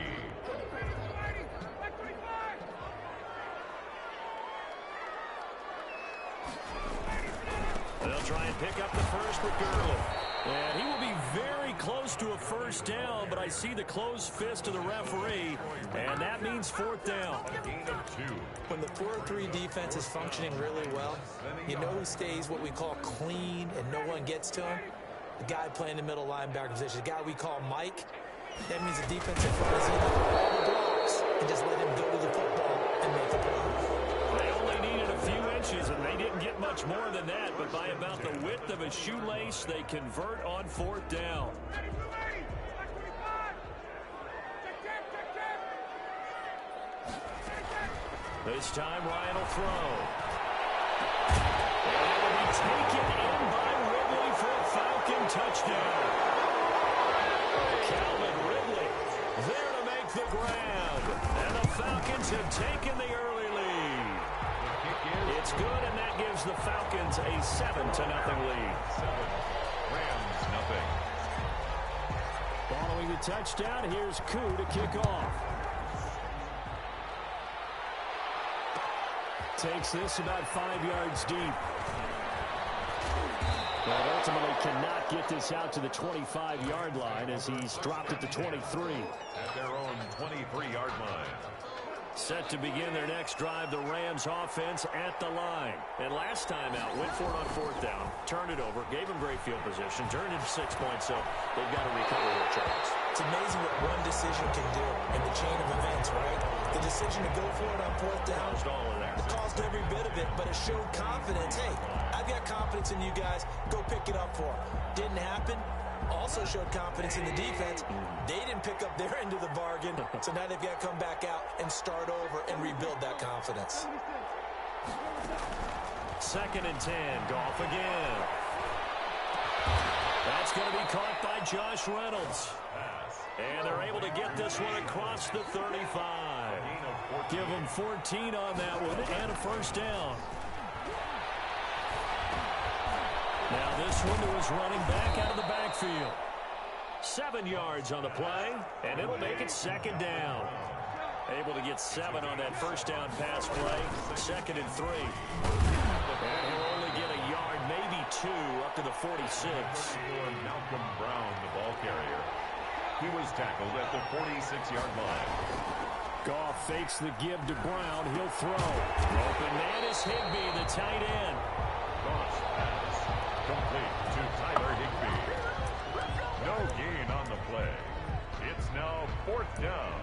They'll try and pick up the first with Gurley. And he will be very close to a 1st down, but I see the closed fist of the referee, and that means 4th down. Gain of 2. When the 4-3 defense is functioning really well, you know who stays what we call clean and no one gets to him? The guy playing the middle linebacker position, the guy we call Mike. That means the defensive front is either all the blocks and just let him go to the football and make the play. They only needed a few inches, and they didn't get much more than that, but by about the width of a shoelace, they convert on 4th down. This time, Ryan will throw. And it will be taken in by Ridley for a Falcon touchdown. Calvin Ridley there to make the grab. And the Falcons have taken the early lead. It's good, and that gives the Falcons a 7-0 lead. 7. Rams, nothing. Following the touchdown, here's Koo to kick off. Takes this about 5 yards deep. But ultimately cannot get this out to the 25-yard line as he's dropped at the 23. At their own 23-yard line. Set to begin their next drive, the Rams offense at the line. And last time out, went for it on fourth down, turned it over, gave them great field position, turned into 6 points, so they've got to recover their charges. It's amazing what one decision can do in the chain of events, right? The decision to go for it on fourth down, it caused every bit of it, but it showed confidence. Hey, I've got confidence in you guys. Go pick it up for them. Didn't happen. Also showed confidence in the defense. They didn't pick up their end of the bargain, so now they've got to come back out and start over and rebuild that confidence. 2nd and 10, Goff again. That's going to be caught by Josh Reynolds. And they're able to get this one across the 35. Give them 14 on that one and a first down. Now this one was running back out of the backfield. 7 yards on the play, and it'll make it 2nd down. Able to get 7 on that first down pass play. 2nd and 3. And he'll only get a yard, maybe 2, up to the 46. Malcolm Brown, the ball carrier. He was tackled at the 46-yard line. Goff fakes the give to Brown. He'll throw. Open man is Higbee, the tight end. Goff's pass complete to Tyler Higbee. No gain on the play. It's now 4th down.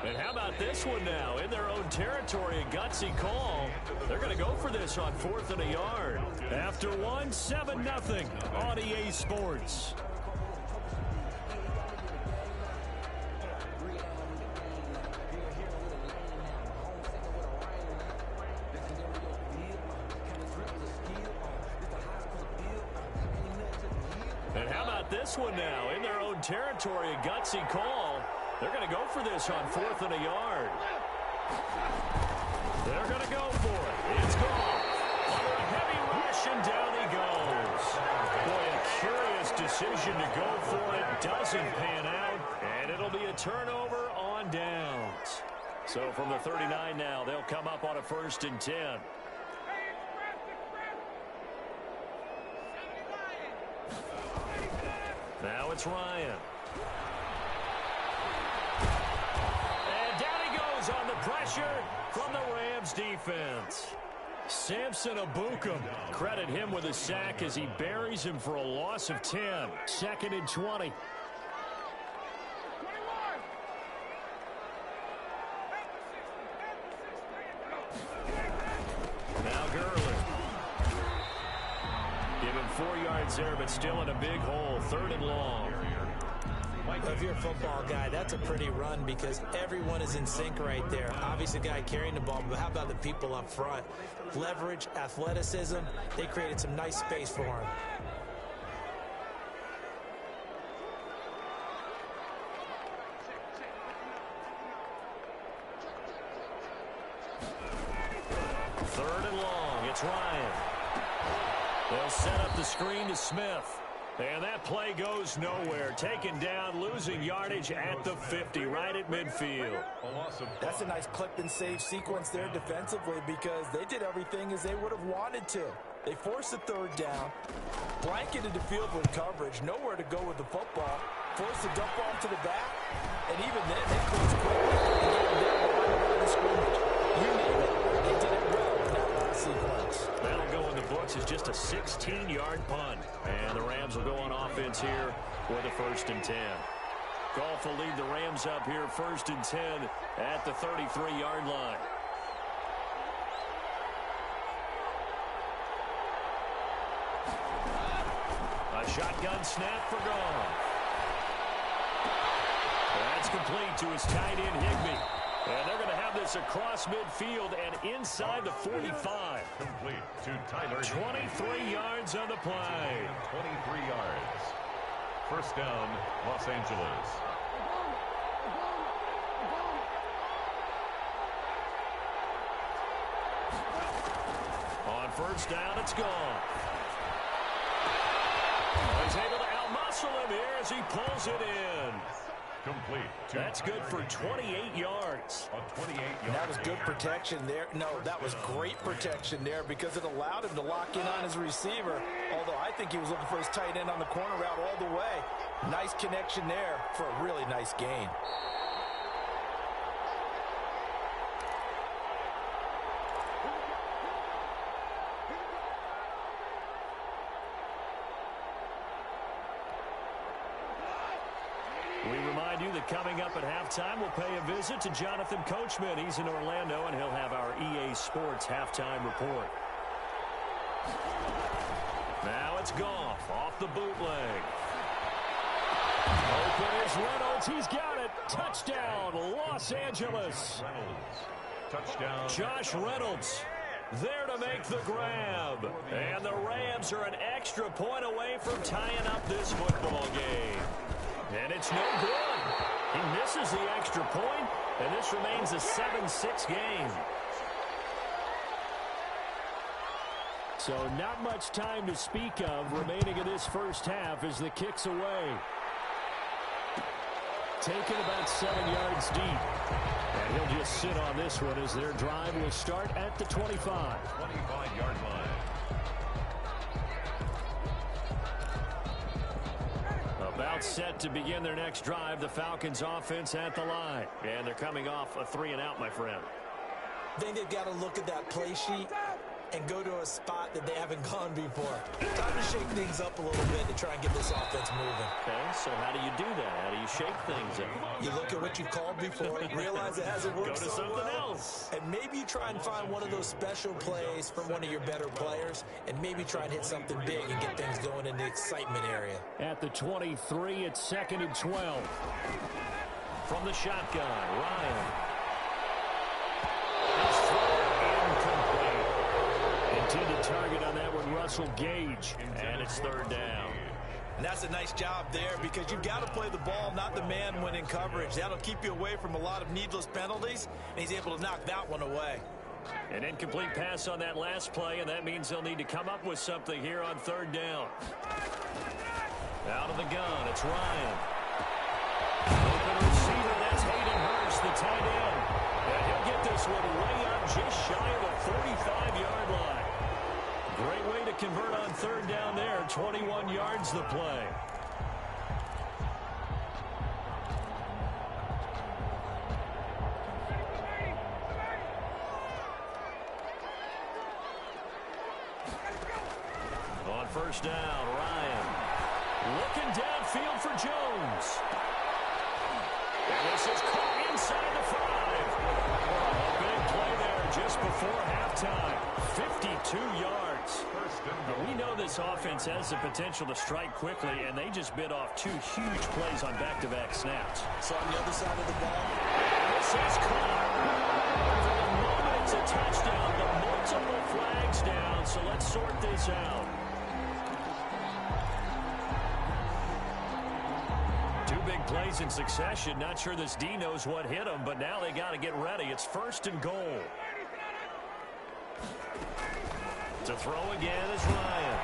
And how about this one now? In their own territory, a gutsy call. They're going to go for this on 4th and a yard. After one, 7-0 on EA Sports. And how about this one now? In their own territory, a gutsy call. They're going to go for this on 4th and a yard. They're going to go for it. It's gone. Under a heavy rush, and down he goes. Boy, a curious decision to go for it. Doesn't pan out, and it'll be a turnover on downs. So from the 39 now, they'll come up on a 1st and 10. Now it's Ryan. On the pressure from the Rams defense. Samson Abukum, credit him with a sack as he buries him for a loss of 10. 2nd and 20. Now Gurley. Give him 4 yards there, but still in a big hole. 3rd and long. If you're a football guy, that's a pretty run because everyone is in sync right there. Obviously, the guy carrying the ball, but how about the people up front? Leverage, athleticism, they created some nice space for him. Third and long, it's Ryan. They'll set up the screen to Smith. And that play goes nowhere. Taken down, losing yardage at the 50, right at midfield. That's a nice clip and save sequence there defensively because they did everything as they would have wanted to. They forced the 3rd down, blanketed the field with coverage, nowhere to go with the football, forced the dump off to the back, and even then they closed quickly and get them down the line of the scrimmage. You name it, they did it well in that last sequence. That'll go in the books as just a 16-yard punt. And the Rams will go on offense here with a 1st and 10. Goff will lead the Rams up here 1st and 10 at the 33-yard line. A shotgun snap for Goff. That's complete to his tight end Higbee. And they're going to have this across midfield and inside the 45. Complete to Tyler. 23 yards on the play. 23 yards. First down, Los Angeles. On 1st down, it's gone. He's able to outmuscle him here as he pulls it in. Complete. That's good for 28 yards. A 28-yard. That was good protection there. No, that was great protection there because it allowed him to lock in on his receiver, although I think he was looking for his tight end on the corner route all the way. Nice connection there for a really nice gain. We remind you that coming up at halftime, we'll pay a visit to Jonathan Coachman. He's in Orlando, and he'll have our EA Sports halftime report. Now it's Goff off the bootleg. Open is Reynolds. He's got it. Touchdown, Los Angeles. Touchdown. Josh Reynolds there to make the grab. And the Rams are an extra point away from tying up this football game. And it's no good. He misses the extra point, and this remains a 7-6 game. So not much time to speak of remaining in this first half as the kick's away. Taken about 7 yards deep. And he'll just sit on this one as their drive will start at the 25. 25-yard line. About set to begin their next drive, the Falcons offense at the line. And they're coming off a 3-and-out, my friend. I think they've got to look at that play sheet and go to a spot that they haven't gone before. Time to shake things up a little bit to try and get this offense moving. Okay, so how do you do that? How do you shake things up? You look at what you've called before, realize it hasn't worked Go to so something well, else. and maybe you try and find one of those special plays from one of your better players, and maybe try and hit something big and get things going in the excitement area. At the 23, it's 2nd and 12. From the shotgun, Ryan. His throw incomplete. Intended target on that one, Russell Gage. And it's 3rd down. And that's a nice job there because you've got to play the ball, not the man when in coverage. That'll keep you away from a lot of needless penalties, and he's able to knock that one away. An incomplete pass on that last play, and that means they'll need to come up with something here on 3rd down. Out of the gun, it's Ryan. Open receiver, that's Hayden Hurst, the tight end. And he'll get this one way up just shy of the 45-yard line. Great way to convert on 3rd down there. 21 yards the play. On 1st down, Ryan. Looking downfield for Jones. And this is caught inside the 5. Big play there just before halftime. 52 yards. We know this offense has the potential to strike quickly, and they just bit off 2 huge plays on back-to-back snaps. So on the other side of the ball, This is caught. For the moment, it's a touchdown, but multiple flags down, so let's sort this out. 2 big plays in succession. Not sure this D knows what hit him, but now they got to get ready. It's 1st and goal. To throw again is Ryan.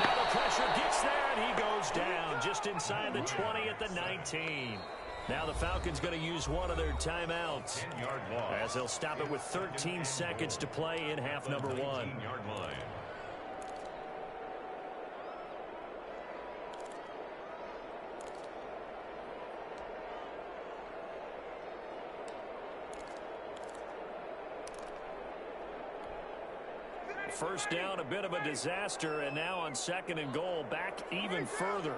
Now the pressure gets there, and he goes down just inside the 20 at the 19. Now the Falcons going to use one of their timeouts, 10-yard loss. as they'll stop it with 13 seconds to play in half number 1. 19-yard line. First down, a bit of a disaster, and now on 2nd and goal, back even further.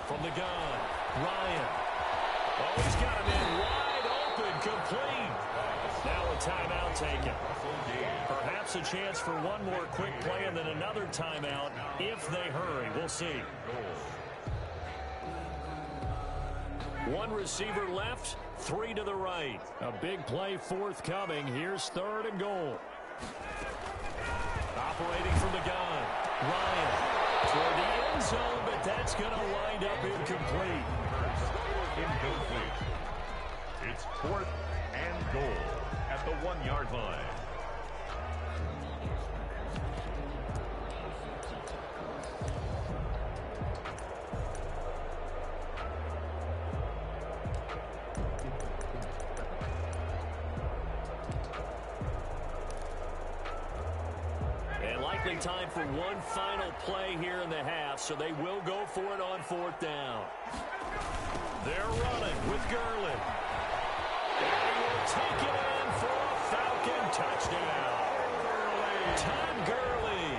From the gun, Ryan. Oh, he's got him in wide open, complete. Now a timeout taken. Perhaps a chance for one more quick play and then another timeout if they hurry. We'll see. 1 receiver left, 3 to the right. A big play forthcoming. Here's 3rd and goal. Operating from the gun, Ryan. Toward the end zone, but that's going to wind up incomplete. Incomplete. It's 4th and goal at the 1-yard line. Time for one final play here in the half, so they will go for it on 4th down. They're running with Gurley. And he will take it in for a Falcon touchdown. Todd Gurley,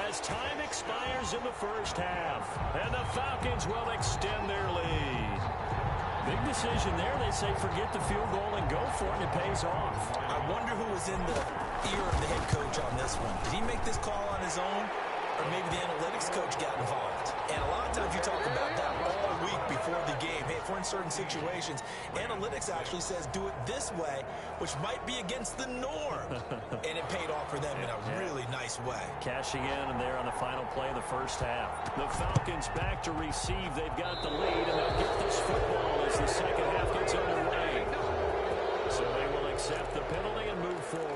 as time expires in the first half, and the Falcons will extend their lead. Big decision there. They say forget the field goal and go for it, and it pays off. I wonder who was in the ear of the head coach on this one. Did he make this call on his own, or maybe the analytics coach got involved? And a lot of times you talk about that all week before the game. Hey, if we're in certain situations, analytics actually says do it this way, which might be against the norm. And it paid off for them in a really nice way. Cashing in, and they're on the final play of the first half. The Falcons back to receive. They've got the lead, and they'll get this football as the second half gets underway. So they will accept the penalty and move forward.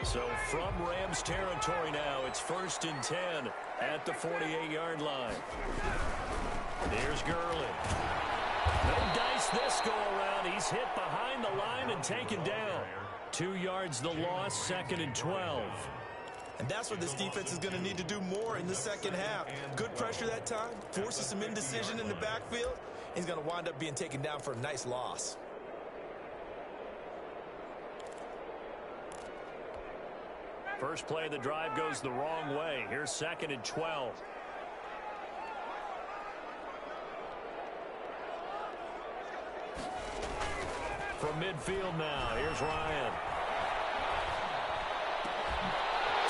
So from Rams territory now, it's 1st and 10 at the 48-yard line. Here's Gurley. No dice this go around. He's hit behind the line and taken down. 2 yards the loss, 2nd and 12. And that's what this defense is going to need to do more in the second half. Good pressure that time, forces some indecision in the backfield. He's going to wind up being taken down for a nice loss. First play of the drive goes the wrong way. Here's 2nd and 12. From midfield now, here's Ryan.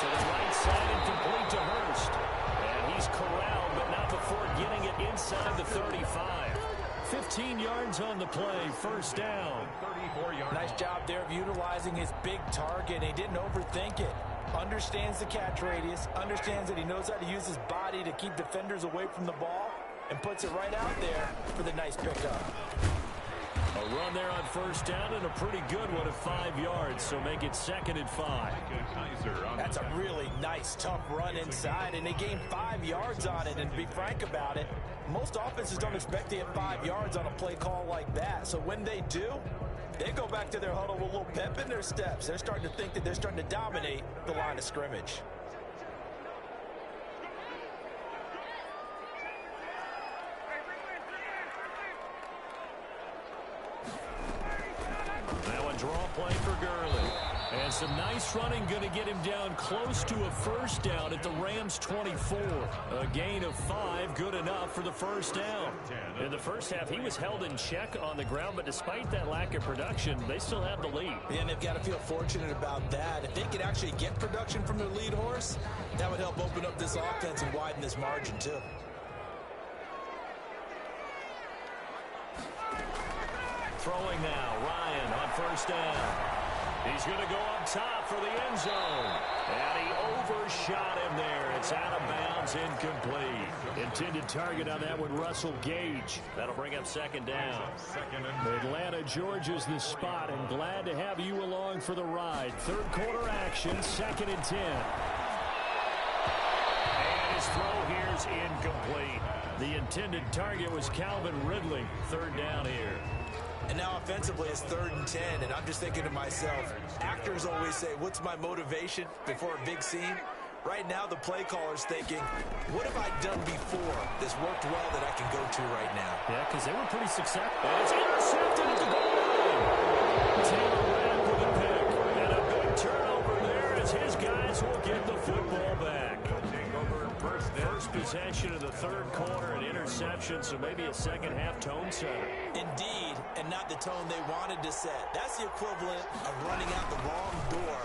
To the right side and complete to Hurst. And he's corralled, but not before getting it inside the 35. 15 yards on the play, 1st down. 34 yards. Nice job there of utilizing his big target. He didn't overthink it. Understands the catch radius, understands that he knows how to use his body to keep defenders away from the ball, and puts it right out there for the nice pickup. A run there on 1st down, and a pretty good one at 5 yards, so make it 2nd and 5. That's a really nice, tough run inside, and they gained 5 yards on it. And to be frank about it, most offenses don't expect to get 5 yards on a play call like that. So when they do, they go back to their huddle with a little pep in their steps. They're starting to think that they're starting to dominate the line of scrimmage. Now a draw play for Gurley. And some nice running, going to get him down close to a 1st down at the Rams 24. A gain of 5, good enough for the 1st down. In the first half, he was held in check on the ground, but despite that lack of production, they still have the lead. And they've got to feel fortunate about that. If they could actually get production from their lead horse, that would help open up this offense and widen this margin too. Throwing now, Ryan on 1st down. He's going to go up top for the end zone. And he overshot him there. It's out of bounds, incomplete. Intended target on that one, Russell Gage. That'll bring up 2nd down. Atlanta, Georgia's the spot, and glad to have you along for the ride. 3rd quarter action, 2nd and 10. And his throw here's incomplete. The intended target was Calvin Ridley. 3rd down here. And now offensively it's 3rd and 10, and I'm just thinking to myself, actors always say, what's my motivation before a big scene? Right now the play caller's thinking, what have I done before that's worked well that I can go to right now? Yeah, because they were pretty successful. It's intercepted at the goal line. Taylor Rapp with a pick. And a big turnover there as his guys will get the football back. First possession of the 3rd quarter, an interception, so maybe a second half tone setter. Indeed, and not the tone they wanted to set. That's the equivalent of running out the wrong door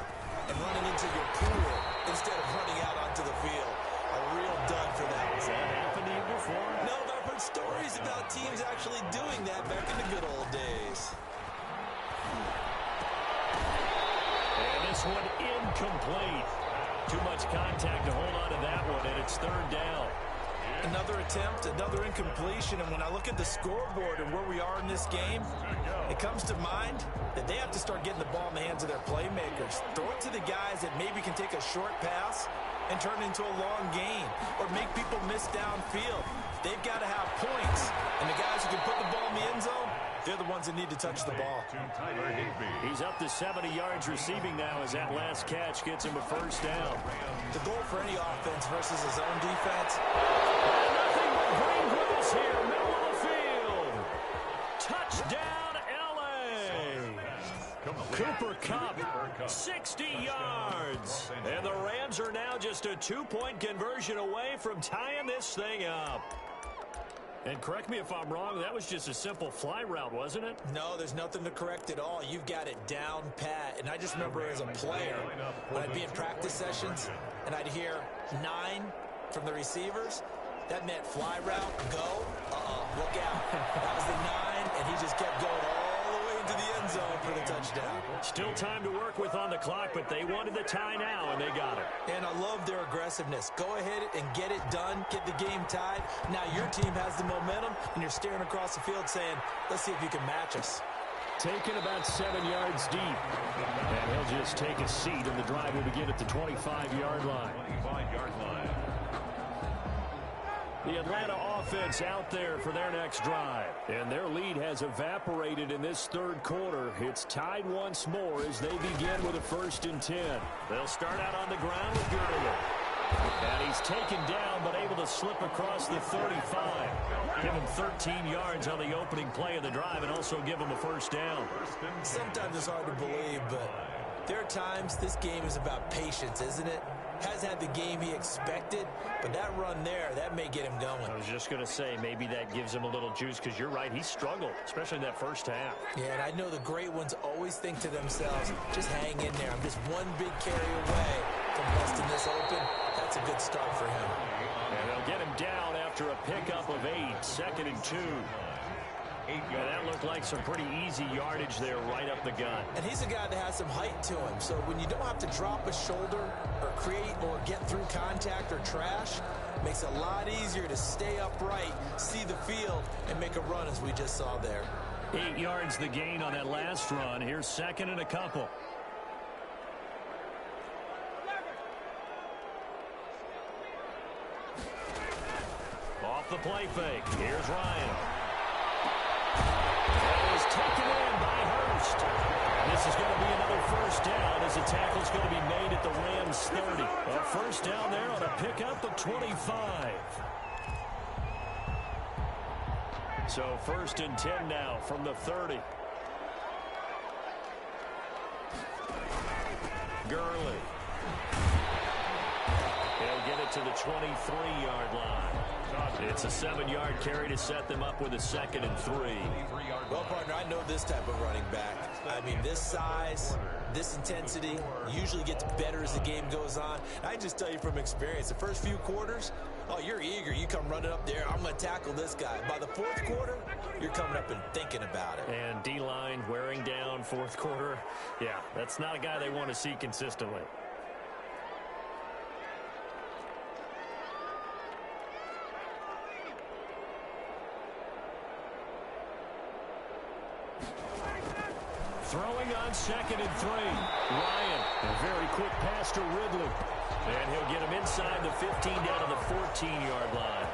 and running into your pool instead of running out onto the field. A real dud for that. Has that happened to you before? No, but I've heard stories about teams actually doing that back in the good old days. And this this one incomplete. Too much contact to hold on to that one, and it's third down. Another attempt, another incompletion, and when I look at the scoreboard and where we are in this game, it comes to mind that they have to start getting the ball in the hands of their playmakers. Throw it to the guys that maybe can take a short pass and turn it into a long gain or make people miss downfield. They've got to have points, and the guys who can put the ball in the end zone, they're the ones that need to touch the ball. He's up to 70 yards receiving now as that last catch gets him a first down. The goal for any offense versus his own defense. Nothing but green grass here, middle of the field. Touchdown, L.A. Cooper Kupp, 60 yards. And the Rams are now just a 2-point conversion away from tying this thing up. And correct me if I'm wrong, that was just a simple fly route, wasn't it? No, there's nothing to correct at all. You've got it down pat. And I just remember as a player, when I'd be in practice sessions, and I'd hear 9 from the receivers, that meant fly route, go, look out. That was the 9, and he just kept going all the way into the end zone for the touchdown. Still time to work with on the clock, but they wanted the tie now, and they got it. And I love their aggressiveness. Go ahead and get it done, get the game tied. Now your team has the momentum, and you're staring across the field saying, let's see if you can match us. Taken about 7 yards deep. And he'll just take a seat, and the drive will begin at the 25-yard line. 25-yard line. The Atlanta offense out there for their next drive. And their lead has evaporated in this third quarter. It's tied once more as they begin with a 1st and 10. They'll start out on the ground with Gurley. And he's taken down but able to slip across the 35. Give him 13 yards on the opening play of the drive and also give him a first down. Sometimes it's hard to believe, but there are times this game is about patience, isn't it? Has had the game he expected, but that run there, that may get him going. I was just going to say, maybe that gives him a little juice because you're right, he struggled, especially in that first half. Yeah, and I know the great ones always think to themselves, just hang in there. I'm just one big carry away from busting this open. That's a good start for him. And they'll get him down after a pickup of 8, 2nd and 2. And that looked like some pretty easy yardage there right up the gut. And he's a guy that has some height to him. So when you don't have to drop a shoulder or create or get through contact or trash, it makes it a lot easier to stay upright, see the field, and make a run as we just saw there. 8 yards the gain on that last run. Here's 2nd and a couple. Off the play fake. Here's Ryan. Taken in by Hurst. And this is going to be another first down as the tackle's going to be made at the Rams 30. A first down there on a pickup of 25. So 1st and 10 now from the 30. Gurley. He'll get it to the 23-yard line. It's a 7-yard carry to set them up with a 2nd and 3. Well, partner, I know this type of running back. I mean, this size, this intensity usually gets better as the game goes on. I just tell you from experience, the first few quarters, oh, you're eager. You come running up there, I'm going to tackle this guy. By the 4th quarter, you're coming up and thinking about it. And D-line wearing down 4th quarter. Yeah, that's not a guy they want to see consistently. Throwing on 2nd and 3. Ryan, a very quick pass to Ridley. And he'll get him inside the 15 down to the 14-yard line.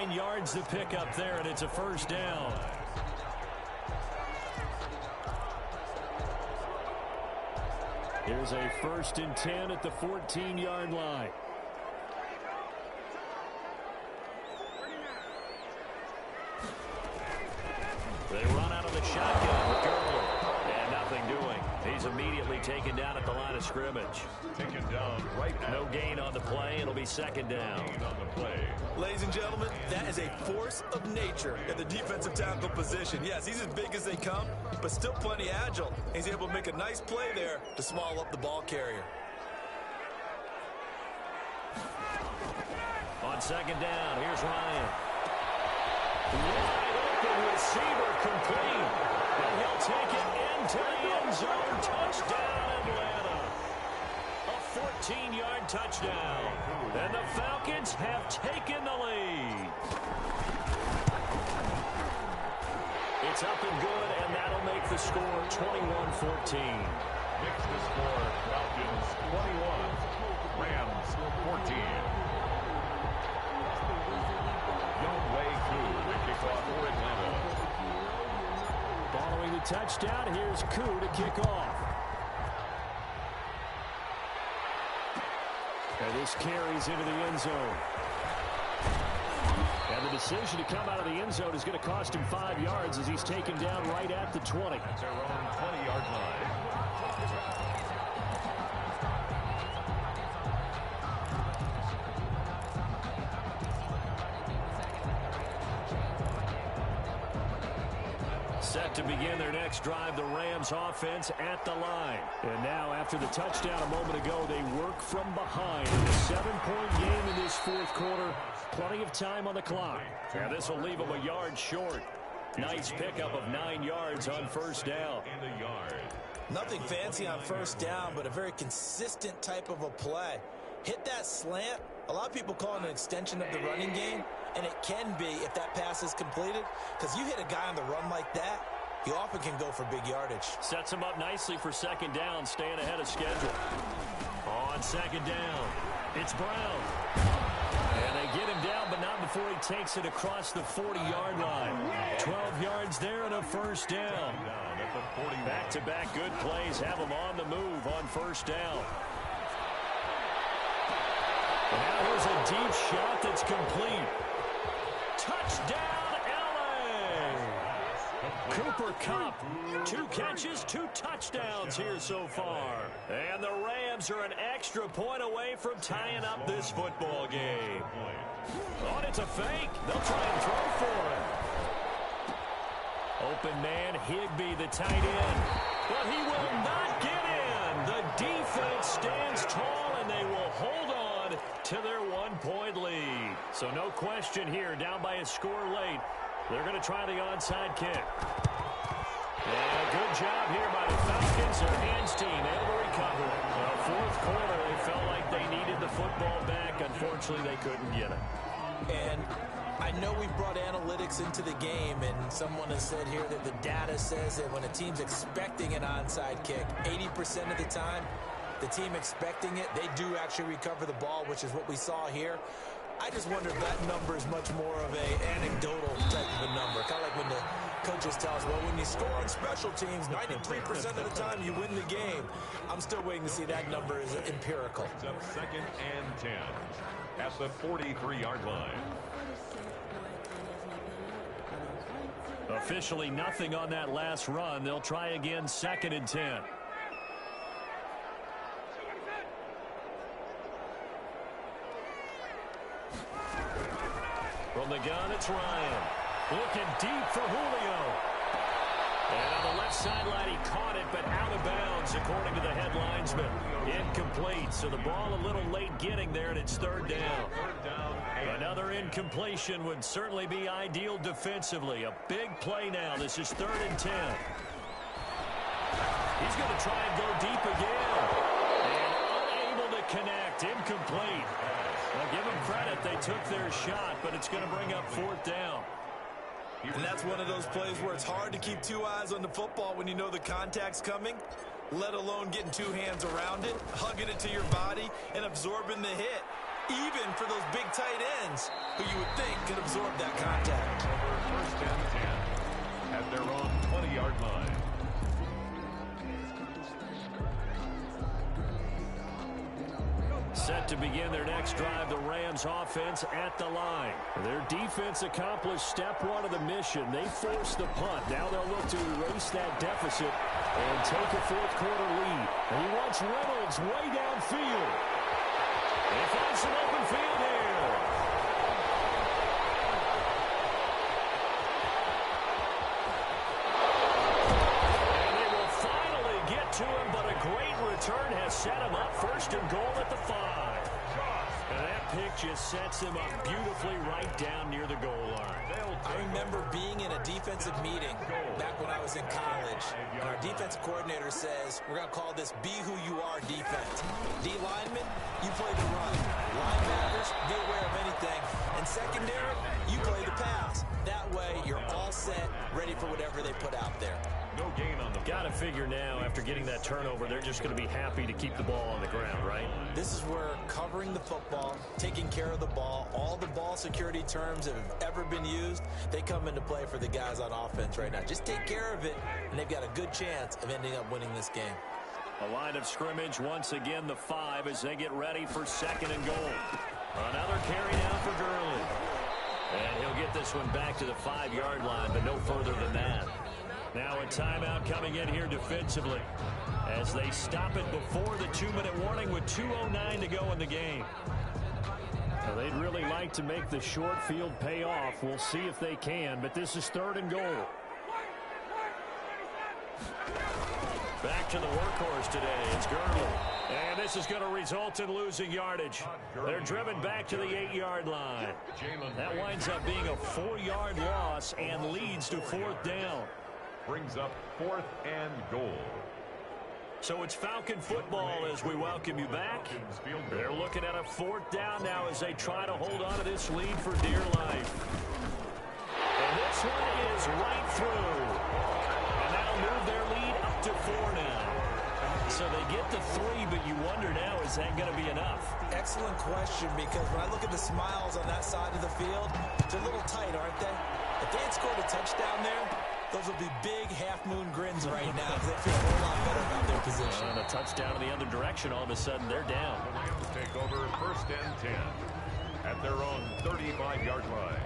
9 yards to pick up there, and it's a first down. Here's a 1st and 10 at the 14-yard line. They run out of the shotgun with Gurley. And nothing doing. He's immediately taken down at the line of scrimmage. Taken down right now. No gain on the play. It'll be 2nd down. Gain on the play. Ladies and gentlemen, that is a force of nature at the defensive tackle position. Yes, he's as big as they come, but still plenty agile. He's able to make a nice play there to swallow up the ball carrier. On 2nd down, here's Ryan. Wide open receiver complete. And he'll take it into the end zone. Touchdown, Atlanta. 14-yard touchdown. And the Falcons have taken the lead. It's up and good, and that'll make the score 21-14. Makes the score Falcons 21, Rams 14. Younghoe Koo to kick off for Atlanta. Following the touchdown, here's Koo to kick off. And this carries into the end zone. And the decision to come out of the end zone is going to cost him 5 yards as he's taken down right at the 20. That's their own 20-yard line. Set to begin their next drive, the Rams offense at the line. And now, after the touchdown a moment ago, they work from behind. A 7-point game in this fourth quarter. Plenty of time on the clock. And this will leave them a yard short. Nice pickup of 9 yards on first down. And a yard. Nothing fancy on first down, but a very consistent type of a play. Hit that slant. A lot of people call it an extension of the running game, and it can be if that pass is completed, because you hit a guy on the run like that, he often can go for big yardage. Sets him up nicely for second down, staying ahead of schedule. On second down, it's Brown. And they get him down, but not before he takes it across the 40-yard line. 12 yards there and a first down. Back-to-back good plays have him on the move on first down. And now here's a deep shot that's complete. Touchdown, L.A. Cooper Kupp, 2 catches, 2 touchdowns here so far. And the Rams are an extra point away from tying up this football game. Oh, and it's a fake. They'll try and throw for it. Open man, Higbee, the tight end. But he will not get in. The defense stands tall, and they will hold on to their 1-point lead. So no question here, down by a score late. They're going to try the onside kick. And a good job here by the Falcons. Their hands team able to recover. Well, fourth quarter, they felt like they needed the football back. Unfortunately, they couldn't get it. And I know we brought analytics into the game, and someone has said here that the data says that when a team's expecting an onside kick, 80% of the time, the team expecting it, they do actually recover the ball, which is what we saw here. I just wonder if that number is much more of an anecdotal type of a number. Kind of like when the coaches tell us, well, when you score on special teams, 93% of the time you win the game. I'm still waiting to see that number is empirical. It's up 2nd and 10 at the 43-yard line. Officially nothing on that last run. They'll try again 2nd and 10. From the gun, it's Ryan. Looking deep for Julio. And on the left sideline, he caught it, but out of bounds, according to the head linesman. Incomplete, so the ball a little late getting there, and it's 3rd down. Another incompletion would certainly be ideal defensively. A big play now. This is 3rd and 10. He's going to try and go deep again. And unable to connect. Incomplete. Now, give them credit. They took their shot, but it's going to bring up 4th down. And that's one of those plays where it's hard to keep 2 eyes on the football when you know the contact's coming, let alone getting 2 hands around it, hugging it to your body, and absorbing the hit, even for those big tight ends who you would think could absorb that contact. Over 1st and 10 at their own 20-yard line. Set to begin their next drive, the Rams offense at the line. Their defense accomplished step 1 of the mission. They forced the punt. Now they'll look to erase that deficit and take a fourth quarter lead. And he wants Reynolds way downfield. They find some open field here. And they will finally get to him, but a great return has set him up 1st and goal at the 5. And that pick just sets him up beautifully right down near the goal line. I remember being in a defensive meeting back when I was in college. college, and our defensive coordinator says we're going to call this Be Who You Are defense. D linemen, you play the run. Linebackers, be aware of anything. And secondary, you play the pass. That way, you're all set, ready for whatever they put out there. No gain on the Got to figure now, after getting that turnover, they're just going to be happy to keep the ball on the ground, right? This is where covering the football, taking care of the ball, all the ball security terms that have ever been used, they come into play for the guys on offense right now. Just take care of it, and they've got a good chance of ending up winning this game. A line of scrimmage, once again the 5 as they get ready for 2nd and goal. Another carry now for Gurley. And he'll get this one back to the 5-yard line, but no further than that. Now a timeout coming in here defensively as they stop it before the 2-minute warning with 2:09 to go in the game. Well, they'd really like to make the short field pay off. We'll see if they can, but this is 3rd and goal. Back to the workhorse today. It's Gurley. And this is going to result in losing yardage. They're driven back to the 8-yard line. That winds up being a 4-yard loss and leads to 4th down. brings up 4th and goal. So it's Falcon football as we welcome you back. They're looking at a 4th down now as they try to hold on to this lead for dear life. And this one is right through. And that'll move their lead up to 4 now. So they get the 3, but you wonder now, is that going to be enough? Excellent question, because when I look at the smiles on that side of the field, they're a little tight, aren't they? If they had scored a touchdown there, those would be big half-moon grins right now because they feel a whole lot better about their position. And a touchdown in the other direction, all of a sudden they're down. The Rams take over 1st and 10 at their own 35-yard line.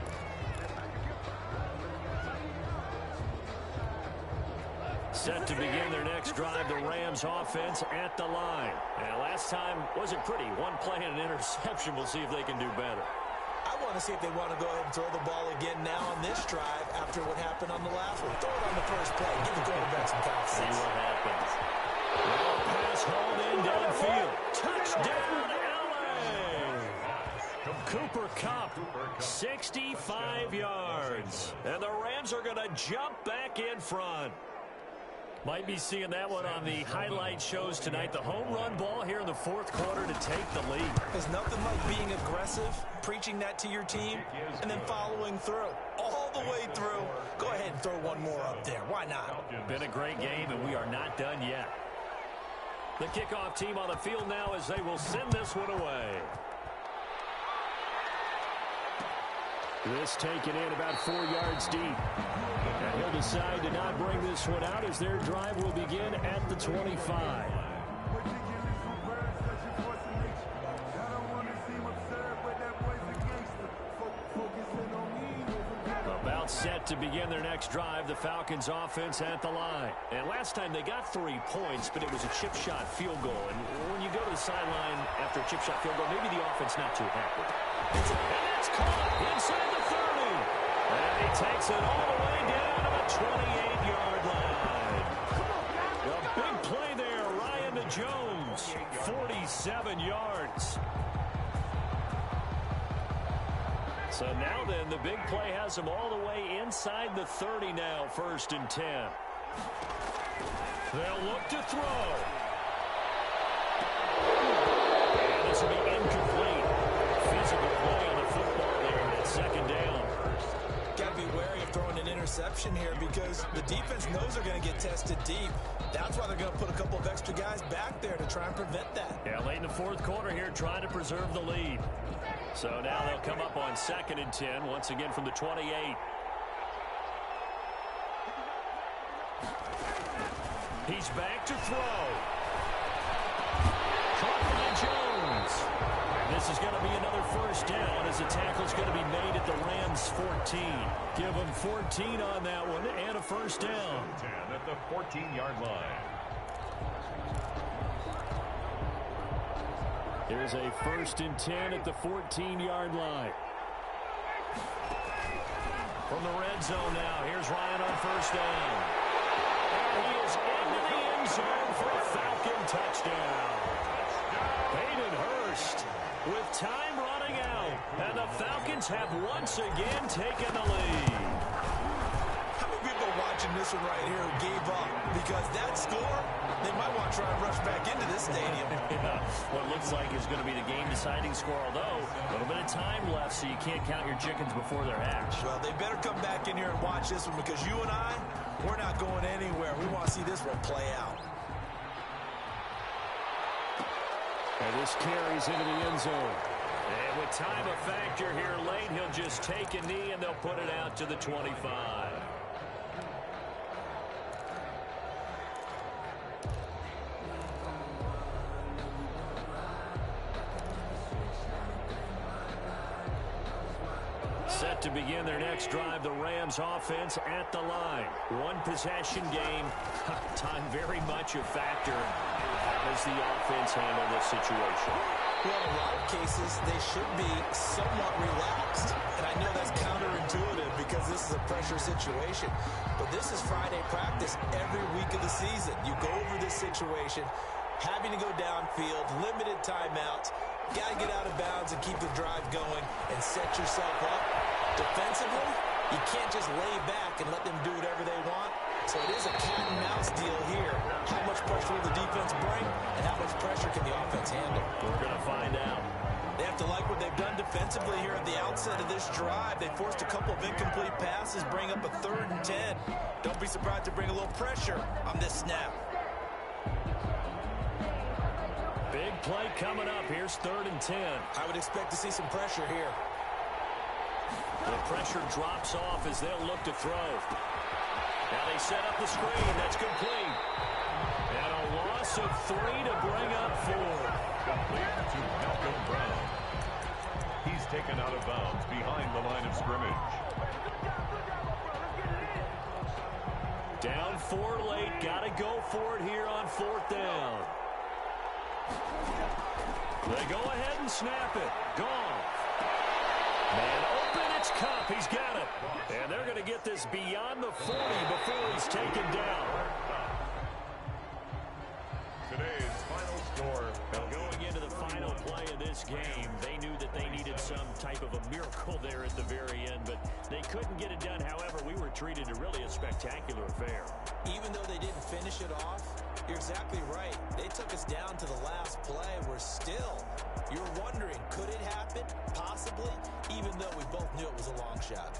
Set to begin their next drive, the Rams offense at the line. And last time wasn't pretty. One play and an interception. We'll see if they can do better. I want to see if they want to go ahead and throw the ball again now on this drive after what happened on the last one. Throw it on the first play. Give the quarterback some confidence. See what happens. Well, pass hauled in downfield. Touchdown, LA! Cooper Kupp, 65 yards. And the Rams are going to jump back in front. Might be seeing that one on the highlight shows tonight. The home run ball here in the 4th quarter to take the lead. There's nothing like being aggressive, preaching that to your team, and then following through. All the way through. Go ahead and throw one more up there. Why not? Been a great game, and we are not done yet. The kickoff team on the field now as they will send this one away. This taken in about 4 yards deep. And he'll decide to not bring this one out as their drive will begin at the 25. About set to begin their next drive, the Falcons offense at the line. And last time they got 3 points, but it was a chip shot field goal. And when you go to the sideline after a chip shot field goal, maybe the offense not too happy. And it's caught inside the 30. And he takes it all the way down to the 28-yard line. A big play there, Ryan to Jones, 47 yards. So now then, the big play has him all the way inside the 30 now, 1st and 10. They'll look to throw. And this will be incomplete. Physical play on the football there at 2nd down. Got to be wary of throwing an interception here because the defense knows they're going to get tested deep. That's why they're going to put a couple of extra guys back there to try and prevent that. Yeah, late in the 4th quarter here, trying to preserve the lead. So now they'll come up on 2nd and 10, once again from the 28. He's back to throw. Caught by Jones. And this is going to be another 1st down as the tackle's going to be made at the Rams' 14. Give them 14 on that one and a 1st down. 10 at the 14-yard line. Here's a 1st and 10 at the 14-yard line. From the red zone now, here's Ryan on 1st down. And he is into the end zone for a Falcon touchdown. Hayden Hurst with time running out. And the Falcons have once again taken the lead. How many people are watching in this one right here who gave up, because that score, they might want to try and rush back into this stadium. Yeah, what looks like is going to be the game-deciding score, although a little bit of time left, so you can't count your chickens before they're hatched. Well, they better come back in here and watch this one, because you and I, we're not going anywhere. We want to see this one play out. And this carries into the end zone. And with time a factor here late, he'll just take a knee, and they'll put it out to the 25. Set to begin their next drive, the Rams offense at the line. One possession game. Time very much a factor. How does the offense handle this situation? Well, in a lot of cases, they should be somewhat relaxed. And I know that's counterintuitive because this is a pressure situation. But this is Friday practice every week of the season. You go over this situation, having to go downfield, limited timeouts. Got to get out of bounds and keep the drive going and set yourself up. Defensively, you can't just lay back and let them do whatever they want. So it is a cat-and-mouse deal here. How much pressure will the defense bring, and how much pressure can the offense handle? We're going to find out. They have to like what they've done defensively here at the outset of this drive. They forced a couple of incomplete passes, bring up a 3rd and 10. Don't be surprised to bring a little pressure on this snap. Big play coming up. Here's 3rd and 10. I would expect to see some pressure here. The pressure drops off as they'll look to throw. Now they set up the screen. That's complete. And a loss of 3 to bring up 4. Complete to Malcolm Brown. He's taken out of bounds behind the line of scrimmage. Down 4 late. Got to go for it here on 4th down. They go ahead and snap it. Gone. Man open, it's Cup. He's got it. And they're going to get this beyond the 40 before he's taken down. Today's final score. Going into the final play of this game, they knew that they needed some type of a miracle there at the very end, but they couldn't get it done. However, we were treated to really a spectacular affair. Even though they didn't finish it off, you're exactly right. They took us down to the last play. We're still, you're wondering, could it happen? Possibly, even though we both knew it was a long shot.